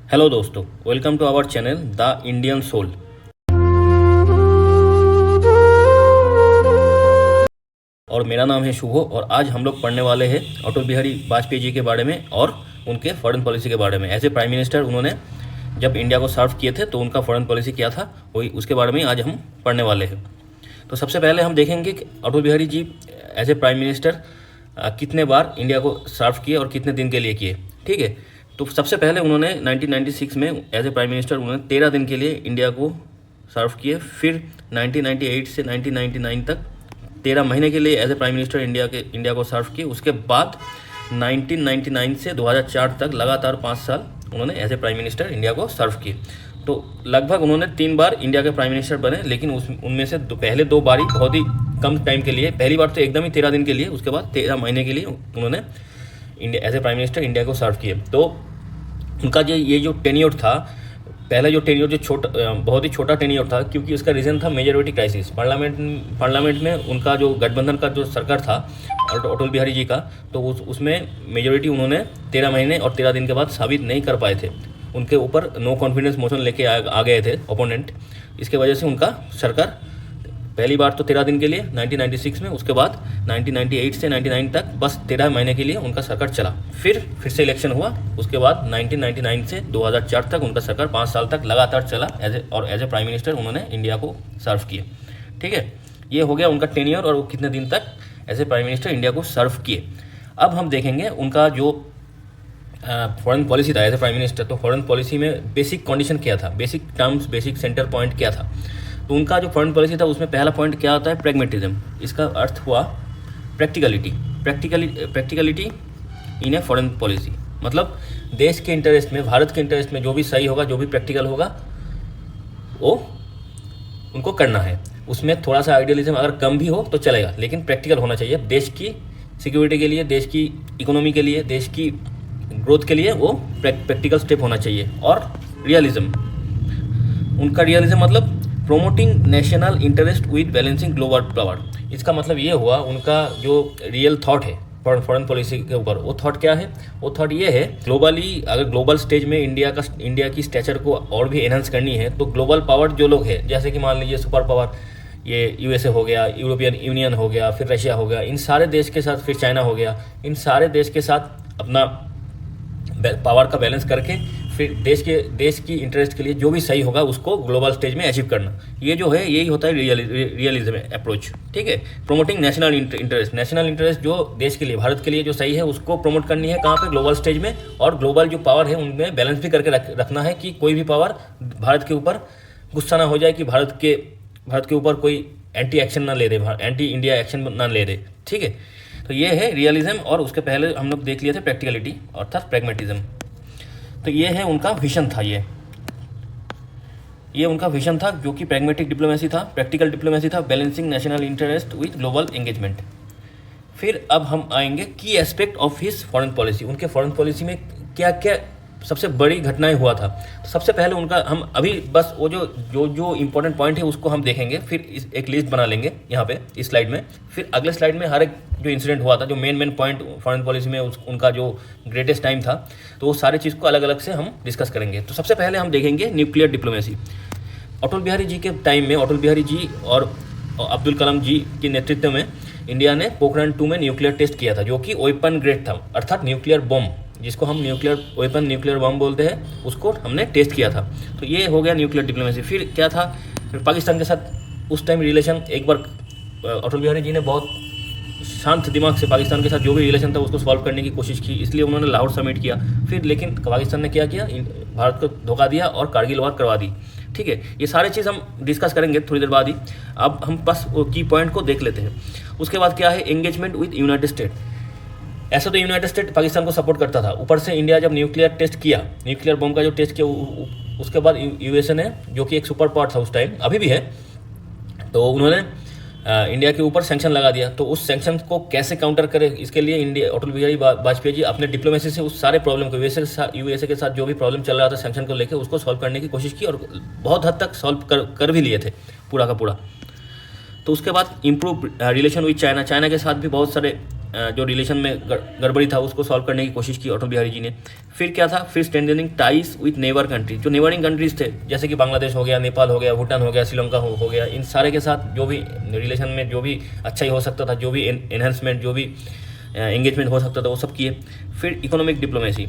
Hello दोस्तों, welcome to our channel the Indian soul. और मेरा नाम है शुभो और आज हम लोग पढ़ने वाले हैं अटल बिहारी वाजपेयी जी के बारे में और उनके फॉरेन पॉलिसी के बारे में। एज ए प्राइम मिनिस्टर उन्होंने जब इंडिया को सर्व किए थे तो उनका फॉरेन पॉलिसी क्या था, वही उसके बारे में आज हम पढ़ने वाले हैं। तो सबसे पहले हम देखेंगे कि Atal Bihari ji as a prime minister कितने बार इंडिया को सर्व किए और कितने दिन के लिए किए। ठीक है, तो सबसे पहले उन्होंने 1996 में एज ए प्राइम मिनिस्टर उन्होंने 13 दिन के लिए इंडिया को सर्व किए। फिर 1998 से 1999 तक 13 महीने के लिए as a prime minister India को सर्व किए। उसके बाद 1999 से 2004 तक लगातार 5 साल उन्होंने as a prime minister India को सर्व किए। तो लगभग उन्होंने 3 बार इंडिया के प्राइम मिनिस्टर बने, लेकिन उनमें से पहले 2 बार ही बहुत ही कम टाइम के लिए, पहली बार तो एकदम ही 13 दिन के लिए, उसके बाद 13 महीने के लिए उन्होंने India as a prime minister India को सर्व किए। तो उनका ये जो टेन्योर था, पहला जो टेन्योर जो बहुत ही छोटा टेन्योर था, क्योंकि उसका रीज़न था मेजोरिटी क्राइसिस। पार्लियामेंट में उनका जो गठबंधन का जो सरकार था अटल बिहारी जी का, तो उसमें मेजोरिटी उन्होंने 13 महीने और 13 दिन के बाद साबित नहीं कर पाए थे। उनके ऊपर नो कॉन्फिडेंस मोशन लेके आ गए थे ओपोनेंट। इसके वजह से उनका सरकार पहली बार तो 13 दिन के लिए 1996 में, उसके बाद 1998 से 99 तक बस 13 महीने के लिए उनका सरकार चला। फिर से इलेक्शन हुआ, उसके बाद 1999 से 2004 तक उनका सरकार 5 साल तक लगातार चला एज ए प्राइम मिनिस्टर उन्होंने इंडिया को सर्व किए। ठीक है, ये हो गया उनका टेन्योर और वो कितने दिन तक as a prime minister India को सर्व किए। अब हम देखेंगे उनका जो फॉरेन पॉलिसी था एज ए प्राइम मिनिस्टर। तो फॉरेन पॉलिसी में बेसिक कंडीशन क्या था, basic terms, basic centre point क्या था। तो उनका जो फॉरेन पॉलिसी था उसमें पहला पॉइंट क्या होता है, प्रेगमेटिज्म। इसका अर्थ हुआ practicality in a foreign policy. मतलब देश के इंटरेस्ट में, भारत के इंटरेस्ट में जो भी सही होगा, जो भी प्रैक्टिकल होगा, वो उनको करना है। उसमें थोड़ा सा आइडियलिज्म अगर कम भी हो तो चलेगा, लेकिन प्रैक्टिकल होना चाहिए। देश की सिक्योरिटी के लिए, देश की इकोनॉमी के लिए, देश की ग्रोथ के लिए वो प्रैक्टिकल स्टेप होना चाहिए। और रियलिज्म, उनका रियलिज्म मतलब promoting national interest with balancing global power. इसका मतलब ये हुआ उनका जो रियल थॉट है फॉरेन पॉलिसी के ऊपर, वो थॉट क्या है, वो थॉट ये है ग्लोबली, अगर ग्लोबल स्टेज में इंडिया की स्टेचर को और भी एनहांस करनी है तो ग्लोबल पावर जो लोग हैं, जैसे कि मान लीजिए सुपर पावर, ये यूएसए हो गया, यूरोपियन यूनियन हो गया, फिर रशिया हो गया, इन सारे देश के साथ, फिर चाइना हो गया, इन सारे देश के साथ अपना पावर का बैलेंस करके फिर देश की इंटरेस्ट के लिए जो भी सही होगा उसको ग्लोबल स्टेज में अचीव करना, ये जो है यही होता है रियलिज्म अप्रोच। ठीक है, प्रोमोटिंग नेशनल इंटरेस्ट जो देश के लिए, भारत के लिए जो सही है उसको प्रमोट करनी है कहाँ पे, ग्लोबल स्टेज में। और ग्लोबल जो पावर है उनमें बैलेंस भी करके रखना है कि कोई भी पावर भारत के ऊपर गुस्सा ना हो जाए, कि भारत के ऊपर कोई एंटी एक्शन ना ले दे, एंटी इंडिया एक्शन ना ले दे। ठीक है, तो ये है रियलिज्म। और उसके पहले हम लोग देख लिए थे प्रैक्टिकलिटी अर्थात प्रैग्मेटिज्म। तो ये है उनका विजन था, ये उनका विजन था, जो कि प्रैग्मेटिक डिप्लोमेसी था, प्रैक्टिकल डिप्लोमेसी था, balancing national interest with global engagement. फिर अब हम आएंगे की aspect of his foreign policy. उनके फॉरेन पॉलिसी में क्या क्या सबसे बड़ी घटनाएं हुआ था। तो सबसे पहले उनका, हम अभी बस वो जो इंपॉर्टेंट पॉइंट है उसको हम देखेंगे, फिर एक लिस्ट बना लेंगे यहाँ पे इस स्लाइड में। फिर अगले स्लाइड में हर एक जो इंसिडेंट हुआ था, जो मेन पॉइंट फॉरेन पॉलिसी में उनका जो ग्रेटेस्ट टाइम था, तो वो सारे चीज़ को अलग अलग से हम डिस्कस करेंगे। तो सबसे पहले हम देखेंगे न्यूक्लियर डिप्लोमेसी। अटल बिहारी जी के टाइम में, अटल बिहारी जी और अब्दुल कलाम जी के नेतृत्व में इंडिया ने पोखरण 2 में न्यूक्लियर टेस्ट किया था, जो कि वेपन ग्रेड था, अर्थात न्यूक्लियर बम, जिसको हम न्यूक्लियर बम बोलते हैं, उसको हमने टेस्ट किया था। तो ये हो गया न्यूक्लियर डिप्लोमेसी। फिर क्या था, फिर पाकिस्तान के साथ उस टाइम रिलेशन, एक बार अटल बिहारी जी ने बहुत शांत दिमाग से पाकिस्तान के साथ जो भी रिलेशन था उसको सॉल्व करने की कोशिश की, इसलिए उन्होंने लाहौर समिट किया। फिर लेकिन पाकिस्तान ने क्या किया, भारत को धोखा दिया और कारगिल वार करवा दी। ठीक है, ये सारे चीज़ हम डिस्कस करेंगे थोड़ी देर बाद ही। अब हम बस की पॉइंट को देख लेते हैं। उसके बाद क्या है, एंगेजमेंट विद यूनाइटेड स्टेट। ऐसा तो यूनाइटेड स्टेट पाकिस्तान को सपोर्ट करता था, ऊपर से इंडिया जब न्यूक्लियर टेस्ट किया, न्यूक्लियर बम का जो टेस्ट किया, उसके बाद यूएसए ने, जो कि एक सुपर पावर था उस टाइम, अभी भी है, तो उन्होंने इंडिया के ऊपर सैंक्शन लगा दिया। तो उस सैंक्शन को कैसे काउंटर करे, इसके लिए अटल बिहारी वाजपेयी जी अपने डिप्लोमेसी से उस सारे प्रॉब्लम को, यूएसए के साथ जो भी प्रॉब्लम चल रहा था सैंक्शन को लेकर, उसको सॉल्व करने की कोशिश की और बहुत हद तक सॉल्व कर भी लिए थे पूरा का पूरा। तो उसके बाद इम्प्रूव रिलेशन विद चाइना के साथ भी बहुत सारे जो रिलेशन में गड़बड़ी था उसको सॉल्व करने की कोशिश की अटल बिहारी जी ने। फिर क्या था, फिर strengthening ties with neighbour country, जो नेबरिंग कंट्रीज थे जैसे कि बांग्लादेश हो गया, नेपाल हो गया, भूटान हो गया, श्रीलंका हो गया, इन सारे के साथ जो भी रिलेशन में जो भी अच्छाई हो सकता था, जो भी एनहेंसमेंट, जो भी एंगेजमेंट हो सकता था वो सब किए। फिर इकोनॉमिक डिप्लोमेसी,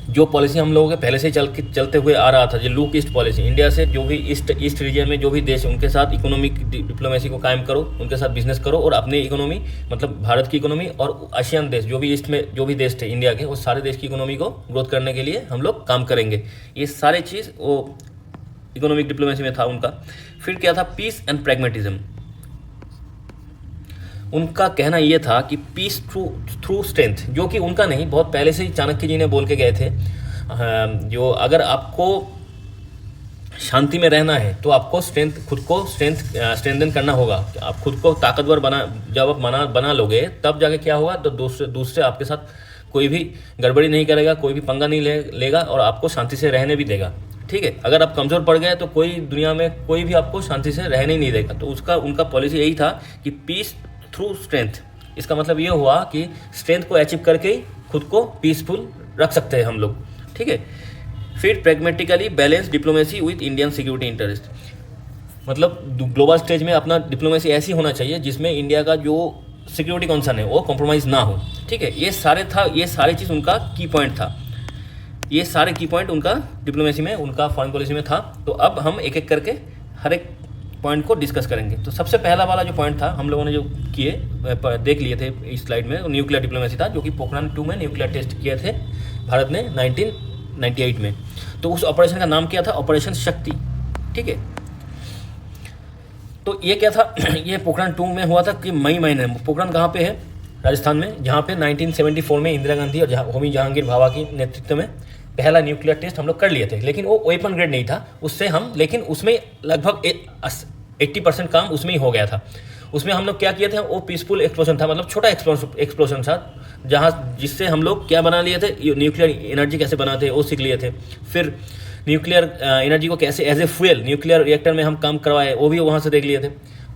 जो पॉलिसी हम लोगों के पहले से चलते हुए आ रहा था, जो लुक ईस्ट पॉलिसी, इंडिया से जो भी ईस्ट रीजन में जो भी देश है उनके साथ इकोनॉमिक डिप्लोमेसी को कायम करो, उनके साथ बिजनेस करो, और अपनी इकोनॉमी मतलब भारत की इकोनॉमी और आसियान देश जो भी ईस्ट में जो भी देश थे इंडिया के, वो सारे देश की इकोनॉमी को ग्रोथ करने के लिए हम लोग काम करेंगे। ये सारे चीज़ वो इकोनॉमिक डिप्लोमेसी में था उनका। फिर क्या था, पीस एंड प्रैग्मेटिज्म। उनका कहना ये था कि पीस थ्रू स्ट्रेंथ, जो कि उनका नहीं, बहुत पहले से ही चाणक्य जी ने बोल के गए थे, जो अगर आपको शांति में रहना है तो आपको खुद को स्ट्रेंथन करना होगा। आप खुद को ताकतवर जब आप बना लोगे तब जाके क्या होगा, तो दूसरे आपके साथ कोई भी गड़बड़ी नहीं करेगा, कोई भी पंगा नहीं लेगा और आपको शांति से रहने भी देगा। ठीक है, अगर आप कमज़ोर पड़ गए तो कोई दुनिया में कोई भी आपको शांति से रहने ही नहीं देगा। तो उनका पॉलिसी यही था कि पीस थ्रू स्ट्रेंथ। इसका मतलब ये हुआ कि स्ट्रेंथ को अचीव करके ही खुद को पीसफुल रख सकते हैं हम लोग। ठीक है, फिर pragmatically balance diplomacy with Indian security interest, मतलब ग्लोबल स्टेज में अपना डिप्लोमेसी ऐसी होना चाहिए जिसमें इंडिया का जो सिक्योरिटी कंसर्न है वो कॉम्प्रोमाइज़ ना हो। ठीक है, ये सारी चीज़ उनका की पॉइंट था, ये सारे की पॉइंट उनका डिप्लोमेसी में, उनका फॉरेन पॉलिसी में था। तो अब हम एक एक करके हर एक पॉइंट को डिस्कस करेंगे। तो सबसे पहला वाला जो पॉइंट था हम लोगों ने जो देख लिए थे इस स्लाइड में, न्यूक्लियर डिप्लोमेसी था, जो कि पोखरण 2 में न्यूक्लियर टेस्ट किए थे भारत ने 1998 में। तो उस ऑपरेशन का नाम क्या था, ऑपरेशन शक्ति। ठीक है, तो ये क्या था ये पोखरण 2 में हुआ था कि मई महीने में। पोखरण कहाँ पे है, राजस्थान में, जहाँ पे 1974 में इंदिरा गांधी और होमी जहांगीर भाभा की नेतृत्व में पहला न्यूक्लियर टेस्ट हम लोग कर लिए थे। लेकिन वो वेपन ग्रेड नहीं था उससे लेकिन उसमें लगभग 80% काम उसमें ही हो गया था। उसमें हम लोग क्या किए थे, वो पीसफुल एक्सप्लोजन था, मतलब छोटा एक्सप्लोजन था, जिससे हम लोग क्या बना लिए थे, न्यूक्लियर एनर्जी कैसे बनाते हैं वो सीख लिए थे। फिर न्यूक्लियर एनर्जी को कैसे as a fuel nuclear reactor में हम काम करवाए वो भी वहाँ से देख लिए थे।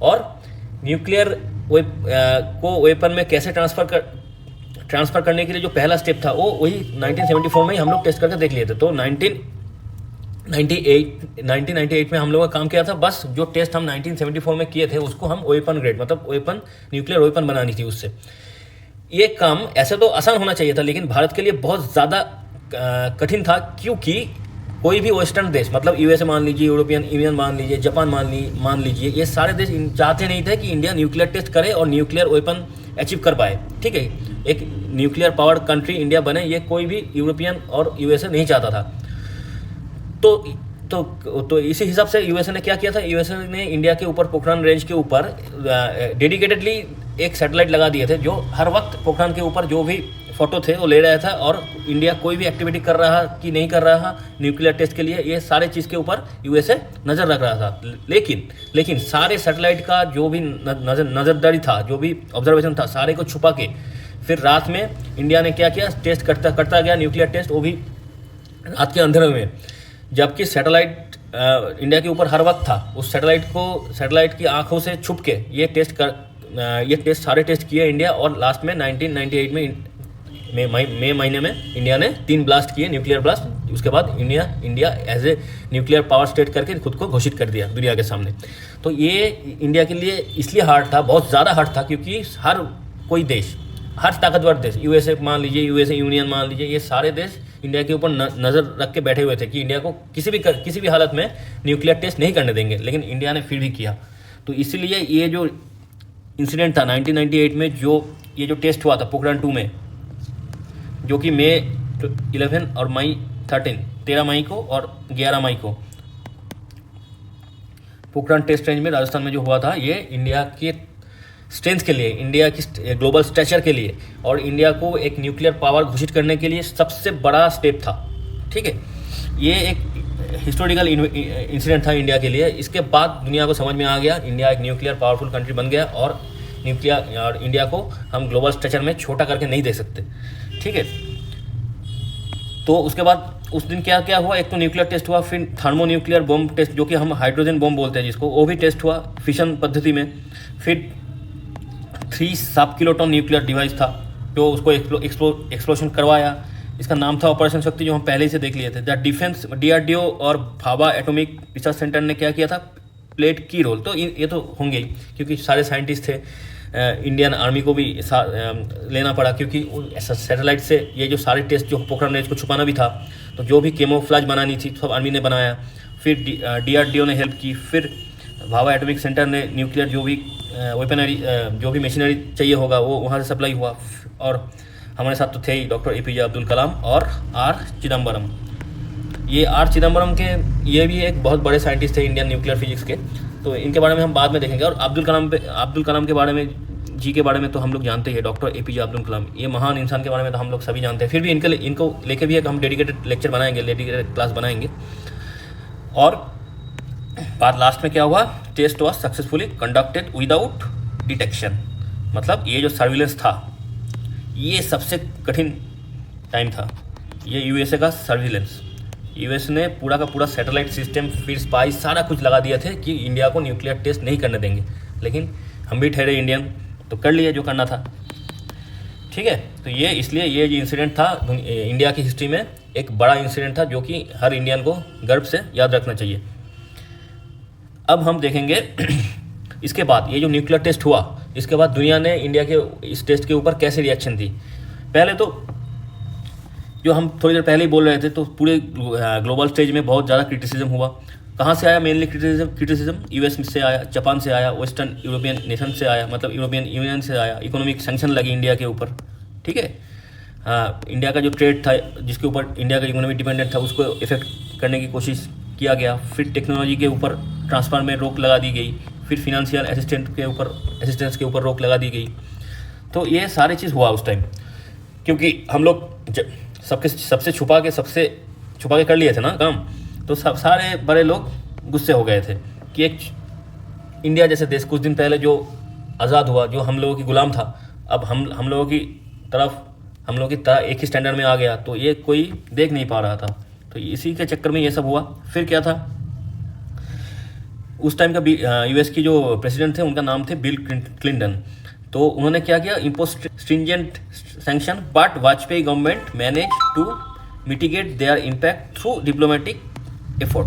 और न्यूक्लियर को वेपन में कैसे ट्रांसफ़र करने के लिए जो पहला स्टेप था वो वही 1974 में ही हम लोग टेस्ट करके देख लिए थे। तो 1998 में हम लोगों का काम किया था, बस जो टेस्ट हम 1974 में किए थे उसको हम वेपन ग्रेड मतलब न्यूक्लियर वेपन बनानी थी उससे। ये काम ऐसे तो आसान होना चाहिए था लेकिन भारत के लिए बहुत ज़्यादा कठिन था, क्योंकि कोई भी वेस्टर्न देश मतलब यूएसए मान लीजिए, यूरोपियन यूनियन मान लीजिए, जापान मान लीजिए, ये सारे देश चाहते नहीं थे कि इंडिया न्यूक्लियर टेस्ट करे और न्यूक्लियर वेपन अचीव कर पाए। ठीक है, एक न्यूक्लियर पावर्ड कंट्री इंडिया बने, ये कोई भी यूरोपियन और यूएसए नहीं चाहता था। तो इसी हिसाब से यूएसए ने क्या किया था, यूएसए ने इंडिया के ऊपर पोखरण रेंज के ऊपर डेडिकेटेडली एक सैटेलाइट लगा दिए थे, जो हर वक्त पोखरण के ऊपर जो भी फोटो थे वो ले रहा था, और इंडिया कोई भी एक्टिविटी कर रहा कि नहीं कर रहा न्यूक्लियर टेस्ट के लिए, ये सारे चीज़ के ऊपर यूएसए नज़र रख रहा था। लेकिन सारे सैटेलाइट का जो भी नज़रदारी था, जो भी ऑब्जर्वेशन था, सारे को छुपा के फिर रात में इंडिया ने क्या किया, टेस्ट करता गया न्यूक्लियर टेस्ट, वो भी रात के अंधेरे में, जबकि सैटेलाइट इंडिया के ऊपर हर वक्त था। उस सैटेलाइट की आंखों से छुप के ये सारे टेस्ट किए इंडिया, और लास्ट में 1998 में मई महीने में इंडिया ने 3 ब्लास्ट किए, न्यूक्लियर ब्लास्ट। उसके बाद India as a nuclear power state करके खुद को घोषित कर दिया दुनिया के सामने। तो ये इंडिया के लिए इसलिए हार्ड था, बहुत ज़्यादा हार्ड था, क्योंकि हर ताकतवर देश, यूएसए मान लीजिए, यूएसए यूनियन मान लीजिए, ये सारे देश इंडिया के ऊपर नज़र रख के बैठे हुए थे कि इंडिया को किसी भी हालत में न्यूक्लियर टेस्ट नहीं करने देंगे, लेकिन इंडिया ने फिर भी किया। तो इसलिए ये जो इंसिडेंट था 1998 में, ये जो टेस्ट हुआ था पोखरण 2 में, जो कि मई 11 और मई 13 मई को और 11 मई को पोखरण टेस्ट रेंज में राजस्थान में जो हुआ था, ये इंडिया के स्ट्रेंथ के लिए, इंडिया की ग्लोबल स्ट्रेचर के लिए और इंडिया को एक न्यूक्लियर पावर घोषित करने के लिए सबसे बड़ा स्टेप था। ठीक है, ये एक हिस्टोरिकल इंसिडेंट था इंडिया के लिए। इसके बाद दुनिया को समझ में आ गया इंडिया एक न्यूक्लियर पावरफुल कंट्री बन गया, और इंडिया को हम ग्लोबल स्ट्रेचर में छोटा करके नहीं दे सकते। ठीक है, तो उसके बाद उस दिन क्या क्या हुआ, एक तो न्यूक्लियर टेस्ट हुआ, फिर थर्मोन्यूक्लियर बम टेस्ट, जो कि हम हाइड्रोजन बम बोलते हैं जिसको, वो भी टेस्ट हुआ फिशन पद्धति में। फिर 3 सब किलोटन न्यूक्लियर डिवाइस था जो उसको एक्सप्लोशन करवाया। इसका नाम था ऑपरेशन शक्ति, जो हम पहले ही से देख लिए थे। द डिफेंस DRDO और भाभा एटॉमिक रिसर्च सेंटर ने क्या किया था, प्लेड की रोल। तो ये तो होंगे ही, क्योंकि सारे साइंटिस्ट थे। इंडियन आर्मी को भी लेना पड़ा, क्योंकि सैटेलाइट से ये जो सारे टेस्ट जो पोखरण ने इसको छुपाना भी था, तो जो भी केमोफ्लेज बनानी थी सब आर्मी ने बनाया। फिर DRDO ने हेल्प की। फिर भाभा एटॉमिक सेंटर ने न्यूक्लियर जो भी वेपनरी जो भी मशीनरी चाहिए होगा वो वहाँ से सप्लाई हुआ। और हमारे साथ तो थे ही डॉक्टर APJ अब्दुल कलाम और R चिदम्बरम। ये R चिदम्बरम के ये भी एक बहुत बड़े साइंटिस्ट थे इंडियन न्यूक्लियर फिजिक्स के, तो इनके बारे में हम बाद में देखेंगे। और अब्दुल कलाम के बारे में के बारे में तो हम लोग जानते ही है, डॉक्टर APJ अब्दुल कलाम, ये महान इंसान के बारे में तो हम लोग सभी जानते हैं। फिर भी इनको लेके भी एक हम डेडिकेटेड लेक्चर बनाएंगे, डेडिकेटेड क्लास बनाएंगे। और बात लास्ट में क्या हुआ, test was successfully conducted without detection. मतलब ये जो सर्विलेंस था ये सबसे कठिन टाइम था, ये USA का सर्विलेंस। US ने पूरा का पूरा सैटेलाइट सिस्टम, फिर स्पाई, सारा कुछ लगा दिए थे कि इंडिया को न्यूक्लियर टेस्ट नहीं करने देंगे। लेकिन हम भी ठहरे इंडियन, तो कर लिए जो करना था। ठीक है, तो ये इसलिए ये जो इंसिडेंट था इंडिया की हिस्ट्री में एक बड़ा इंसिडेंट था, जो कि हर इंडियन को गर्व से याद रखना चाहिए। अब हम देखेंगे इसके बाद ये जो न्यूक्लियर टेस्ट हुआ, इसके बाद दुनिया ने इंडिया के इस टेस्ट के ऊपर कैसे रिएक्शन दी। पहले तो जो हम थोड़ी देर पहले ही बोल रहे थे, तो पूरे ग्लोबल स्टेज में बहुत ज़्यादा क्रिटिसिज्म हुआ। कहाँ से आया मेनली क्रिटिसिज्म? US से आया, जापान से आया, वेस्टर्न यूरोपियन नेशन से आया, मतलब यूरोपियन यूनियन से आया। इकोनॉमिक सैंक्शन लगी इंडिया के ऊपर। ठीक है, हाँ, इंडिया का जो ट्रेड था, जिसके ऊपर इंडिया का इकोनॉमी डिपेंडेंट था, उसको इफेक्ट करने की कोशिश किया गया। फिर टेक्नोलॉजी के ऊपर ट्रांसफर में रोक लगा दी गई। फिर फिनेंशियल असिस्टेंस के ऊपर रोक लगा दी गई। तो ये सारी चीज़ हुआ उस टाइम, क्योंकि हम लोग सबसे छुपा के कर लिए थे ना काम, तो सारे बड़े लोग गुस्से हो गए थे कि एक इंडिया जैसे देश कुछ दिन पहले जो आज़ाद हुआ, जो हम लोगों की गुलाम था, अब हम लोगों की तरह एक ही स्टैंडर्ड में आ गया, तो ये कोई देख नहीं पा रहा था। तो इसी के चक्कर में ये सब हुआ। फिर क्या था, उस टाइम का US की जो प्रेसिडेंट थे उनका नाम थे बिल क्लिंटन। तो उन्होंने क्या किया, impose stringent sanction, but Vajpayee government manage to mitigate their impact through diplomatic effort.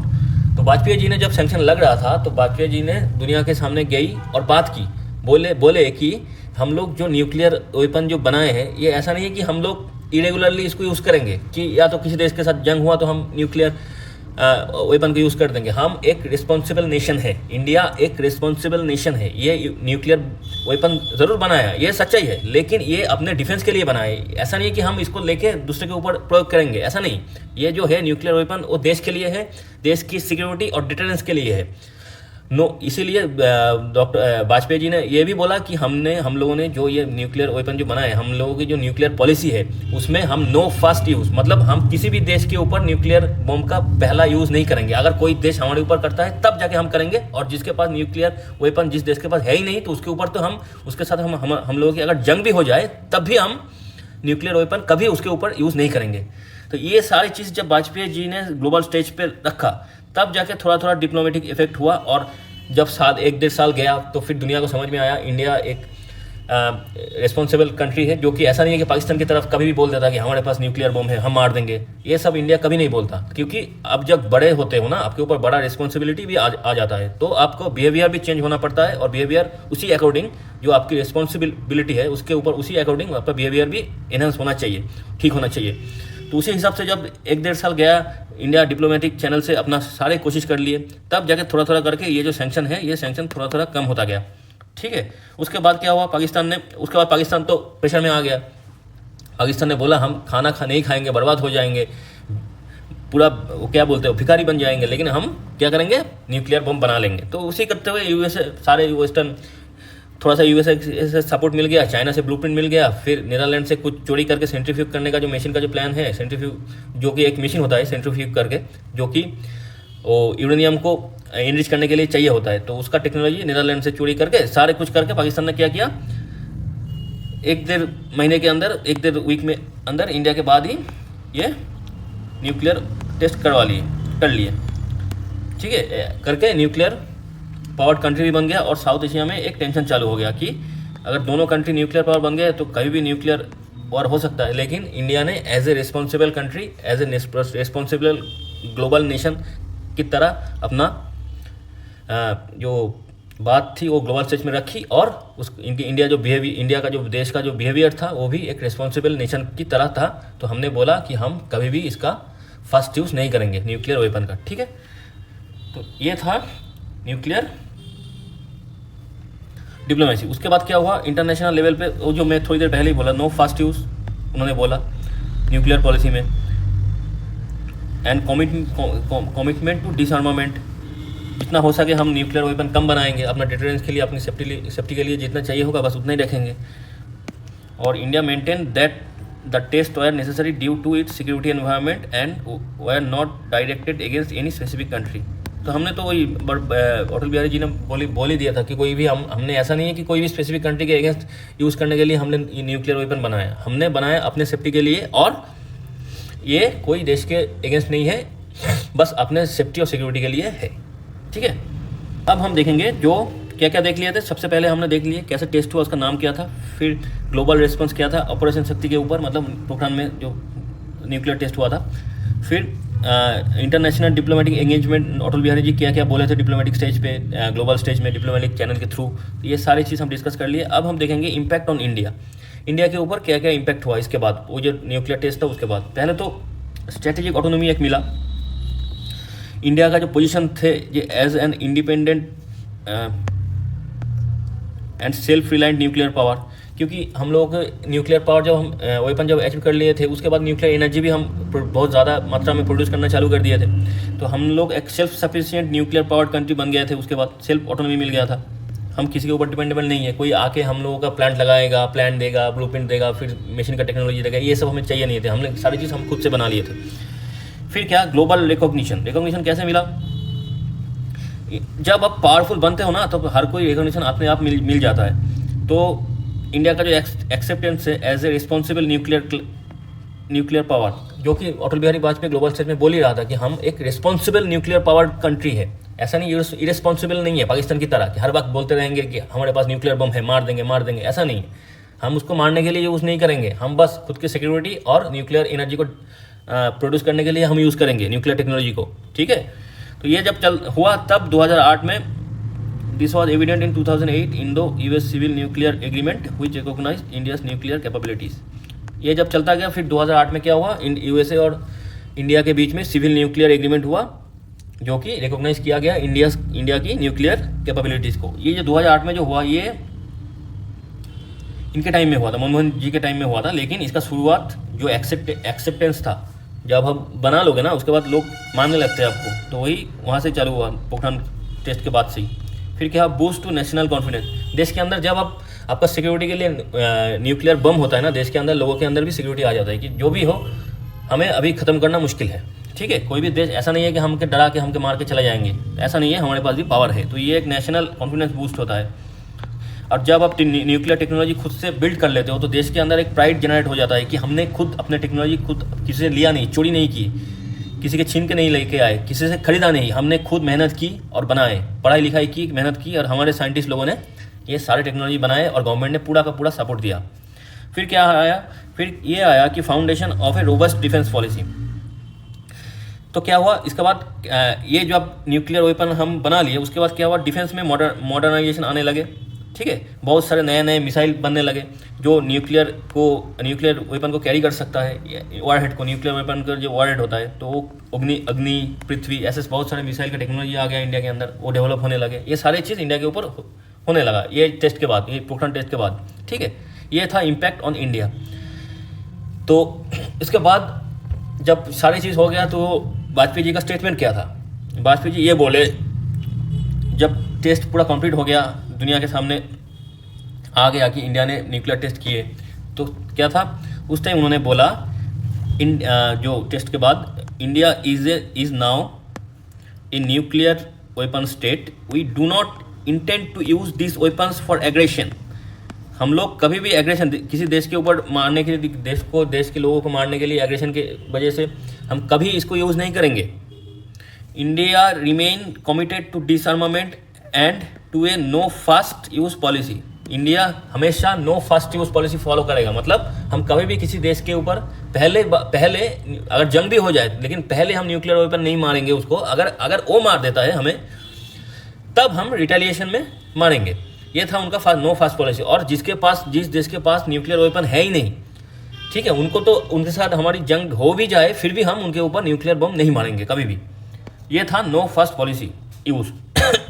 तो वाजपेयी जी ने जब सैंक्शन लग रहा था, तो वाजपेयी जी ने दुनिया के सामने गई और बात की। बोले कि हम लोग जो न्यूक्लियर वेपन जो बनाए हैं, ये ऐसा नहीं है कि हम लोग इरेगुलरली इसको यूज़ करेंगे, कि या तो किसी देश के साथ जंग हुआ तो हम न्यूक्लियर वेपन को यूज़ कर देंगे। हम एक रिस्पॉन्सिबल नेशन है, इंडिया एक रिस्पॉन्सिबल नेशन है। ये न्यूक्लियर वेपन ज़रूर बनाया, ये सच्चाई है, लेकिन ये अपने डिफेंस के लिए बनाए। ऐसा नहीं है कि हम इसको लेके दूसरे के ऊपर प्रयोग करेंगे, ऐसा नहीं। ये जो है न्यूक्लियर वेपन, वो देश के लिए है, देश की सिक्योरिटी और डिटेरेंस के लिए है। इसीलिए डॉक्टर वाजपेयी जी ने ये भी बोला कि हम लोगों ने जो ये न्यूक्लियर वेपन जो बनाए, हम लोगों की जो न्यूक्लियर पॉलिसी है, उसमें हम नो फर्स्ट यूज़, मतलब हम किसी भी देश के ऊपर न्यूक्लियर बम का पहला यूज़ नहीं करेंगे। अगर कोई देश हमारे ऊपर करता है तब जाके हम करेंगे, और जिसके पास न्यूक्लियर वेपन जिस देश के पास है ही नहीं, तो उसके ऊपर तो हम उसके साथ हम लोगों की अगर जंग भी हो जाए तब भी हम न्यूक्लियर वेपन कभी उसके ऊपर यूज़ नहीं करेंगे। तो ये सारी चीज़ जब वाजपेयी जी ने ग्लोबल स्टेज पे रखा, तब जाके थोड़ा डिप्लोमेटिक इफेक्ट हुआ। और जब 1-1.5 साल गया, तो फिर दुनिया को समझ में आया इंडिया एक रिस्पॉन्सिबल कंट्री है, जो कि ऐसा नहीं है कि पाकिस्तान की तरफ कभी भी बोल देता कि हमारे पास न्यूक्लियर बम है, हम मार देंगे। ये सब इंडिया कभी नहीं बोलता, क्योंकि अब जब बड़े होते हो ना, आपके ऊपर बड़ा रिस्पॉन्सिबिलिटी भी आ जाता है, तो आपको बिहेवियर भी चेंज होना पड़ता है, और बिहेवियर उसी अकॉर्डिंग, जो आपकी रिस्पॉन्सिबिलिटी है उसके ऊपर उसी अकॉर्डिंग आपका बिहेवियर भी एनहांस होना चाहिए, ठीक होना चाहिए। तो उसी हिसाब से जब 1-1.5 साल गया, इंडिया डिप्लोमेटिक चैनल से अपना सारे कोशिश कर लिए, तब जाके थोड़ा करके ये जो सैंक्शन है, ये सैंक्शन थोड़ा कम होता गया। ठीक है, उसके बाद क्या हुआ, पाकिस्तान तो प्रेशर में आ गया। पाकिस्तान ने बोला हम खाना नहीं खाएंगे, बर्बाद हो जाएंगे, पूरा क्या बोलते हो, भिखारी बन जाएंगे, लेकिन हम क्या करेंगे, न्यूक्लियर बम बना लेंगे। तो उसी करते हुए USA सारे वेस्टर्न थोड़ा सा USA से सपोर्ट मिल गया, चाइना से ब्लूप्रिंट मिल गया, फिर नीदरलैंड से कुछ चोरी करके सेंट्रीफ्यूग करने का जो मशीन का जो प्लान है, सेंट्रीफ्यूग जो कि एक मशीन होता है सेंट्रीफ्यूग करके, जो कि वो यूरेनियम को एनरिच करने के लिए चाहिए होता है, तो उसका टेक्नोलॉजी नीदरलैंड से चोरी करके सारे कुछ करके पाकिस्तान ने क्या किया, 1-1.5 महीने के अंदर, 1-1.5 वीक में अंदर इंडिया के बाद ही ये न्यूक्लियर टेस्ट कर लिए। ठीक है, करके न्यूक्लियर पावर्ड कंट्री भी बन गया, और साउथ एशिया में एक टेंशन चालू हो गया कि अगर दोनों कंट्री न्यूक्लियर पावर बन गए तो कभी भी न्यूक्लियर वॉर हो सकता है, लेकिन इंडिया ने as a responsible country, as a responsible global nation की तरह अपना जो बात थी वो ग्लोबल स्टेज में रखी, और उस इंडिया का जो देश का जो बिहेवियर था वो भी एक रिस्पॉन्सिबल नेशन की तरह था। तो हमने बोला कि हम कभी भी इसका फर्स्ट यूज़ नहीं करेंगे न्यूक्लियर वेपन का, ठीक है। तो ये था न्यूक्लियर डिप्लोमेसी। उसके बाद क्या हुआ इंटरनेशनल लेवल पे, वो जो मैं थोड़ी देर पहले ही बोला, नो फास्ट यूज़ उन्होंने बोला न्यूक्लियर पॉलिसी में, एंड कमिटमेंट टू डिसआर्मामेंट, जितना हो सके हम न्यूक्लियर वेपन कम बनाएंगे, अपना डिटरेंस के लिए, अपनी सेफ्टी के लिए जितना चाहिए होगा बस उतना ही रखेंगे। और India maintain that the test were necessary due to its security environment and were not directed against any specific country. तो हमने तो वही अटल बिहारी जी ने बोल ही दिया था कि कोई भी हमने ऐसा नहीं है कि कोई भी स्पेसिफिक कंट्री के अगेंस्ट यूज़ करने के लिए हमने न्यूक्लियर वेपन बनाया, हमने बनाया अपने सेफ्टी के लिए, और ये कोई देश के अगेंस्ट नहीं है, बस अपने सेफ्टी और सिक्योरिटी के लिए है, ठीक है। अब हम देखेंगे जो क्या क्या देख लिए थे। सबसे पहले हमने देख लिए कैसे टेस्ट हुआ, उसका नाम क्या था, फिर ग्लोबल रिस्पॉन्स क्या था ऑपरेशन शक्ति के ऊपर, मतलब पोखरान में जो न्यूक्लियर टेस्ट हुआ था, फिर international diplomatic engagement, Atal Bihari ji क्या क्या बोले थे डिप्लोमेटिक स्टेज पे, ग्लोबल स्टेज में डिप्लोमेटिक चैनल के थ्रू, ये सारी चीज़ हम डिस्कस कर लिए। अब हम देखेंगे इम्पैक्ट ऑन इंडिया के ऊपर क्या क्या इम्पैक्ट हुआ इसके बाद, वो जो न्यूक्लियर टेस्ट था उसके बाद। पहले तो स्ट्रेटेजिक ऑटोनॉमी एक मिला, इंडिया का जो पोजीशन थे ये as an independent and self reliant nuclear power, क्योंकि हम लोग न्यूक्लियर पावर जब हम वेपन जब अचीव कर लिए थे उसके बाद न्यूक्लियर एनर्जी भी हम बहुत ज़्यादा मात्रा में प्रोड्यूस करना चालू कर दिए थे, तो हम लोग एक self sufficient nuclear power country बन गए थे। उसके बाद सेल्फ ऑटोनॉमी मिल गया था, हम किसी के ऊपर डिपेंडेबल नहीं है, कोई आके हम लोगों का प्लांट लगाएगा, प्लान देगा, ब्लूप्रिंट देगा, फिर मशीन का टेक्नोलॉजी देगा, ये सब हमें चाहिए नहीं थे, हमने सारी चीज़ हम खुद से बना लिए थे। फिर क्या, ग्लोबल रिकॉग्निशन कैसे मिला, जब आप पावरफुल बनते हो ना तो हर कोई रिकॉग्निशन अपने आप मिल जाता है। तो इंडिया का जो एक्सेप्टेंस है as a responsible nuclear power, जो कि अटल बिहारी वाजपेयी ग्लोबल स्टेज में बोल ही रहा था कि हम एक रिस्पॉन्सिबल न्यूक्लियर पावर कंट्री है, ऐसा नहीं इरेस्पॉन्सिबल नहीं है पाकिस्तान की तरह कि हर वक्त बोलते रहेंगे कि हमारे पास न्यूक्लियर बम है, मार देंगे, ऐसा नहीं है। हम उसको मारने के लिए यूज़ नहीं करेंगे, हम बस खुद की सिक्योरिटी और न्यूक्लियर एनर्जी को प्रोड्यूस करने के लिए हम यूज़ करेंगे न्यूक्लियर टेक्नोलॉजी को, ठीक है। तो ये जब हुआ तब 2008 में, this was evident in 2008 Indo US civil nuclear agreement which recognize India's nuclear capabilities. ये जब चलता गया फिर 2008 में क्या हुआ, यूएसए और इंडिया के बीच में सिविल न्यूक्लियर एग्रीमेंट हुआ, जो कि रिकॉग्नाइज किया गया इंडिया की न्यूक्लियर कैपेबिलिटीज़ को। ये जो 2008 में जो हुआ ये इनके टाइम में हुआ था, मनमोहन जी के टाइम में हुआ था, लेकिन इसका शुरुआत जो एक्सेप्टेंस था, जब हम बना लोगे ना उसके बाद लोग मानने लगते हैं आपको, तो वही वहाँ से चालू हुआ पोखरान टेस्ट के बाद से ही। फिर क्या, बूस्ट टू नेशनल कॉन्फिडेंस, देश के अंदर जब आपका सिक्योरिटी के लिए न्यूक्लियर बम होता है ना, देश के अंदर लोगों के अंदर भी सिक्योरिटी आ जाता है कि जो भी हो हमें अभी ख़त्म करना मुश्किल है, ठीक है। कोई भी देश ऐसा नहीं है कि हमके डरा के हमके मार के चला जाएंगे, ऐसा नहीं है, हमारे पास भी पावर है। तो ये एक नेशनल कॉन्फिडेंस बूस्ट होता है। और जब आप न्यूक्लियर टेक्नोलॉजी खुद से बिल्ड कर लेते हो तो देश के अंदर एक प्राइड जनरेट हो जाता है कि हमने खुद अपने टेक्नोलॉजी खुद किसी से लिया नहीं, चोरी नहीं की, किसी के छीन के नहीं लेके आए, किसी से खरीदा नहीं, हमने खुद मेहनत की और बनाए, पढ़ाई लिखाई की, मेहनत की, और हमारे साइंटिस्ट लोगों ने ये सारे टेक्नोलॉजी बनाए और गवर्नमेंट ने पूरा का पूरा सपोर्ट दिया। फिर क्या आया, फिर ये आया कि foundation of A robust defence policy. तो क्या हुआ इसके बाद, ये जो अब न्यूक्लियर वेपन हम बना लिए उसके बाद क्या हुआ, डिफेंस में मॉडर्नाइजेशन आने लगे, ठीक है। बहुत सारे नए मिसाइल बनने लगे जो न्यूक्लियर वेपन को कैरी कर सकता है, वॉरहेड को, न्यूक्लियर वेपन का जो वॉरहेड होता है, तो वो अग्नि, पृथ्वी, ऐसे बहुत सारे मिसाइल का टेक्नोलॉजी आ गया इंडिया के अंदर, वो डेवलप होने लगे। ये सारी चीज़ इंडिया के ऊपर होने लगा ये टेस्ट के बाद, ये पोखरान टेस्ट के बाद, ठीक है। ये था इम्पैक्ट ऑन इंडिया। तो इसके बाद जब सारी चीज़ हो गया तो वाजपेयी जी का स्टेटमेंट क्या था, वाजपेयी जी ये बोले जब टेस्ट पूरा कंप्लीट हो गया, दुनिया के सामने आ गया कि इंडिया ने न्यूक्लियर टेस्ट किए, तो क्या था उस टाइम उन्होंने बोला जो टेस्ट के बाद, India is now a nuclear weapon state, we do not intend to use this weapons for aggression. हम लोग कभी भी एग्रेशन, किसी देश के ऊपर मारने के लिए, देश के लोगों को मारने के लिए एग्रेशन के वजह से हम कभी इसको यूज़ नहीं करेंगे। India remain committed to disarmament and to a no first use policy. India हमेशा no first use policy follow करेगा। मतलब हम कभी भी किसी देश के ऊपर पहले अगर जंग भी हो जाए लेकिन पहले हम न्यूक्लियर वेपन नहीं मारेंगे उसको। अगर वो मार देता है हमें तब हम रिटेलिएशन में मारेंगे। ये था उनका नो फास्ट पॉलिसी। और जिस देश के पास न्यूक्लियर वेपन है ही नहीं, ठीक है, उनको तो उनके साथ हमारी जंग हो भी जाए फिर भी हम उनके ऊपर न्यूक्लियर बम नहीं मारेंगे कभी भी। ये था नो फर्स्ट पॉलिसी यूज।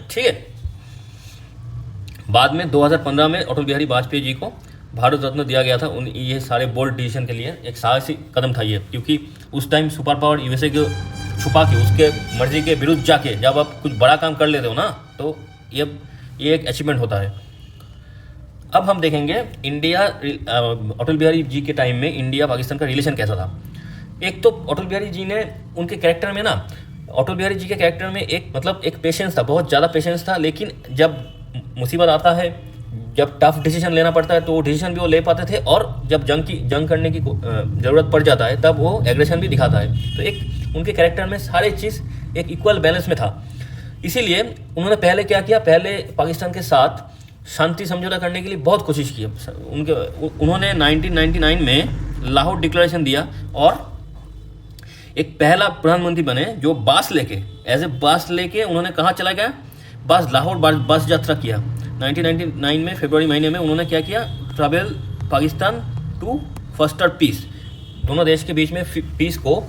ठीक है। बाद में 2015 में अटल बिहारी वाजपेयी जी को भारत रत्न दिया गया था ये सारे बोल्ड डिसीजन के लिए। एक साहसी कदम था ये, क्योंकि उस टाइम सुपर पावर यूएसए को छुपा के उसके मर्जी के विरुद्ध जाके जब आप कुछ बड़ा काम कर लेते हो ना, तो ये एक अचीवमेंट होता है। अब हम देखेंगे इंडिया अटल बिहारी जी के टाइम में इंडिया पाकिस्तान का रिलेशन कैसा था। एक तो अटल बिहारी जी ने उनके कैरेक्टर में ना, अटल बिहारी जी के कैरेक्टर में एक पेशेंस था, बहुत ज़्यादा पेशेंस था। लेकिन जब मुसीबत आता है, जब टफ डिसीजन लेना पड़ता है तो वो डिसीजन भी वो ले पाते थे। और जब जंग करने की ज़रूरत पड़ जाता है तब वो एग्रेशन भी दिखाता है। तो एक उनके कैरेक्टर में सारे चीज़ एक इक्वल बैलेंस में था। इसीलिए उन्होंने पहले क्या किया, पहले पाकिस्तान के साथ शांति समझौता करने के लिए बहुत कोशिश की। उन्होंने 1999 में लाहौर डिक्लेरेशन दिया और एक पहला प्रधानमंत्री बने जो बास लेके उन्होंने कहाँ चला गया, लाहौर बस यात्रा किया। 1999 में फरवरी महीने में उन्होंने क्या किया, travel Pakistan to foster peace. दोनों देश के बीच में पीस को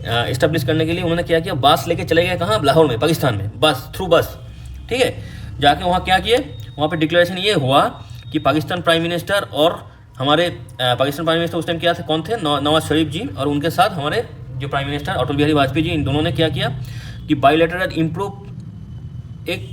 इस्टेब्लिश करने के लिए उन्होंने क्या किया, बस लेके चले गए कहाँ, लाहौर में, पाकिस्तान में, थ्रू बस। ठीक है। जाके वहाँ क्या किए, वहाँ पे डिक्लेरेशन ये हुआ कि पाकिस्तान प्राइम मिनिस्टर और हमारे पाकिस्तान प्राइम मिनिस्टर उस टाइम क्या थे, कौन थे, नवाज शरीफ जी, और उनके साथ हमारे जो प्राइम मिनिस्टर अटल बिहारी वाजपेयी जी, इन दोनों ने क्या किया कि बायलैटरल इम्प्रूव एक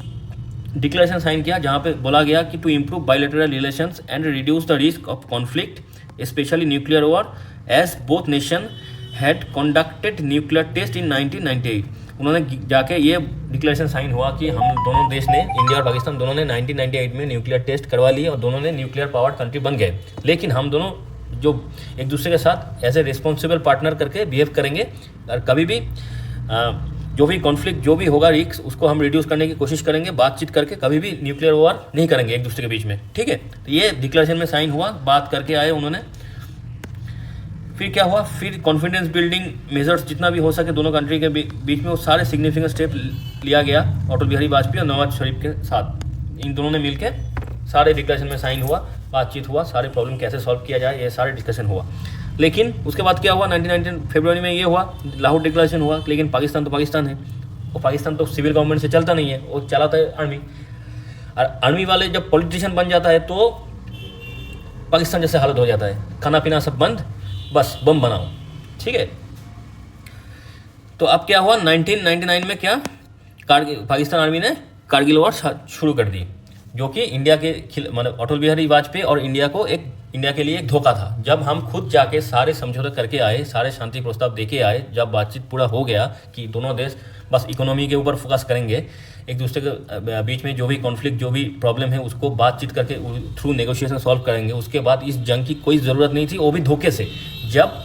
डिक्लेरेशन साइन किया जहाँ पे बोला गया कि to improve bilateral relations and reduce the risk of conflict specially nuclear war as both nation had conducted nuclear test in 1998। उन्होंने जाके ये डिक्लेरेशन साइन हुआ कि हम दोनों देश ने, इंडिया और पाकिस्तान दोनों ने 1998 में न्यूक्लियर टेस्ट करवा लिए और दोनों ने न्यूक्लियर पावर्ड कंट्री बन गए। लेकिन हम दोनों जो एक दूसरे के साथ एज ए रिस्पॉन्सिबल पार्टनर करके बिहेव करेंगे और कभी भी जो भी कॉन्फ्लिक्ट जो भी होगा रिस्क उसको हम रिड्यूस करने की कोशिश करेंगे, बातचीत करके कभी भी न्यूक्लियर वॉर नहीं करेंगे एक दूसरे के बीच में। ठीक है। तो ये डिक्लेरेशन में साइन हुआ, बात करके आए उन्होंने। फिर क्या हुआ, फिर कॉन्फिडेंस बिल्डिंग मेजर्स जितना भी हो सके दोनों कंट्री के बीच में वो सारे सिग्निफिकेंट स्टेप लिया गया अटल बिहारी वाजपेयी और नवाज शरीफ के साथ। इन दोनों ने मिलकर सारे डिक्लेरेशन में साइन हुआ, बातचीत हुआ, सारे प्रॉब्लम कैसे सॉल्व किया जाए ये सारे डिस्कशन हुआ। लेकिन उसके बाद क्या हुआ, 1999 फरवरी में ये हुआ, लाहौर डिक्लेरेशन हुआ। लेकिन पाकिस्तान तो पाकिस्तान है, और पाकिस्तान तो सिविल गवर्नमेंट से चलता नहीं है, वो चलाता है आर्मी। और आर्मी वाले जब पॉलिटिशियन बन जाता है तो पाकिस्तान जैसे हालत हो जाता है, खाना पीना सब बंद, बस बम बनाओ। ठीक है। तो अब क्या हुआ, 1999 में क्या, पाकिस्तान आर्मी ने कारगिल वॉर शुरू कर दी, जो कि इंडिया के मतलब अटल बिहारी वाजपेयी और इंडिया के लिए एक धोखा था। जब हम खुद जाके सारे समझौते करके आए, सारे शांति प्रस्ताव देके आए, जब बातचीत पूरा हो गया कि दोनों देश बस इकोनॉमी के ऊपर फोकस करेंगे, एक दूसरे के बीच में जो भी कॉन्फ्लिक्ट जो भी प्रॉब्लम है उसको बातचीत करके थ्रू नेगोशिएशन सॉल्व करेंगे, उसके बाद इस जंग की कोई ज़रूरत नहीं थी, वो भी धोखे से। जब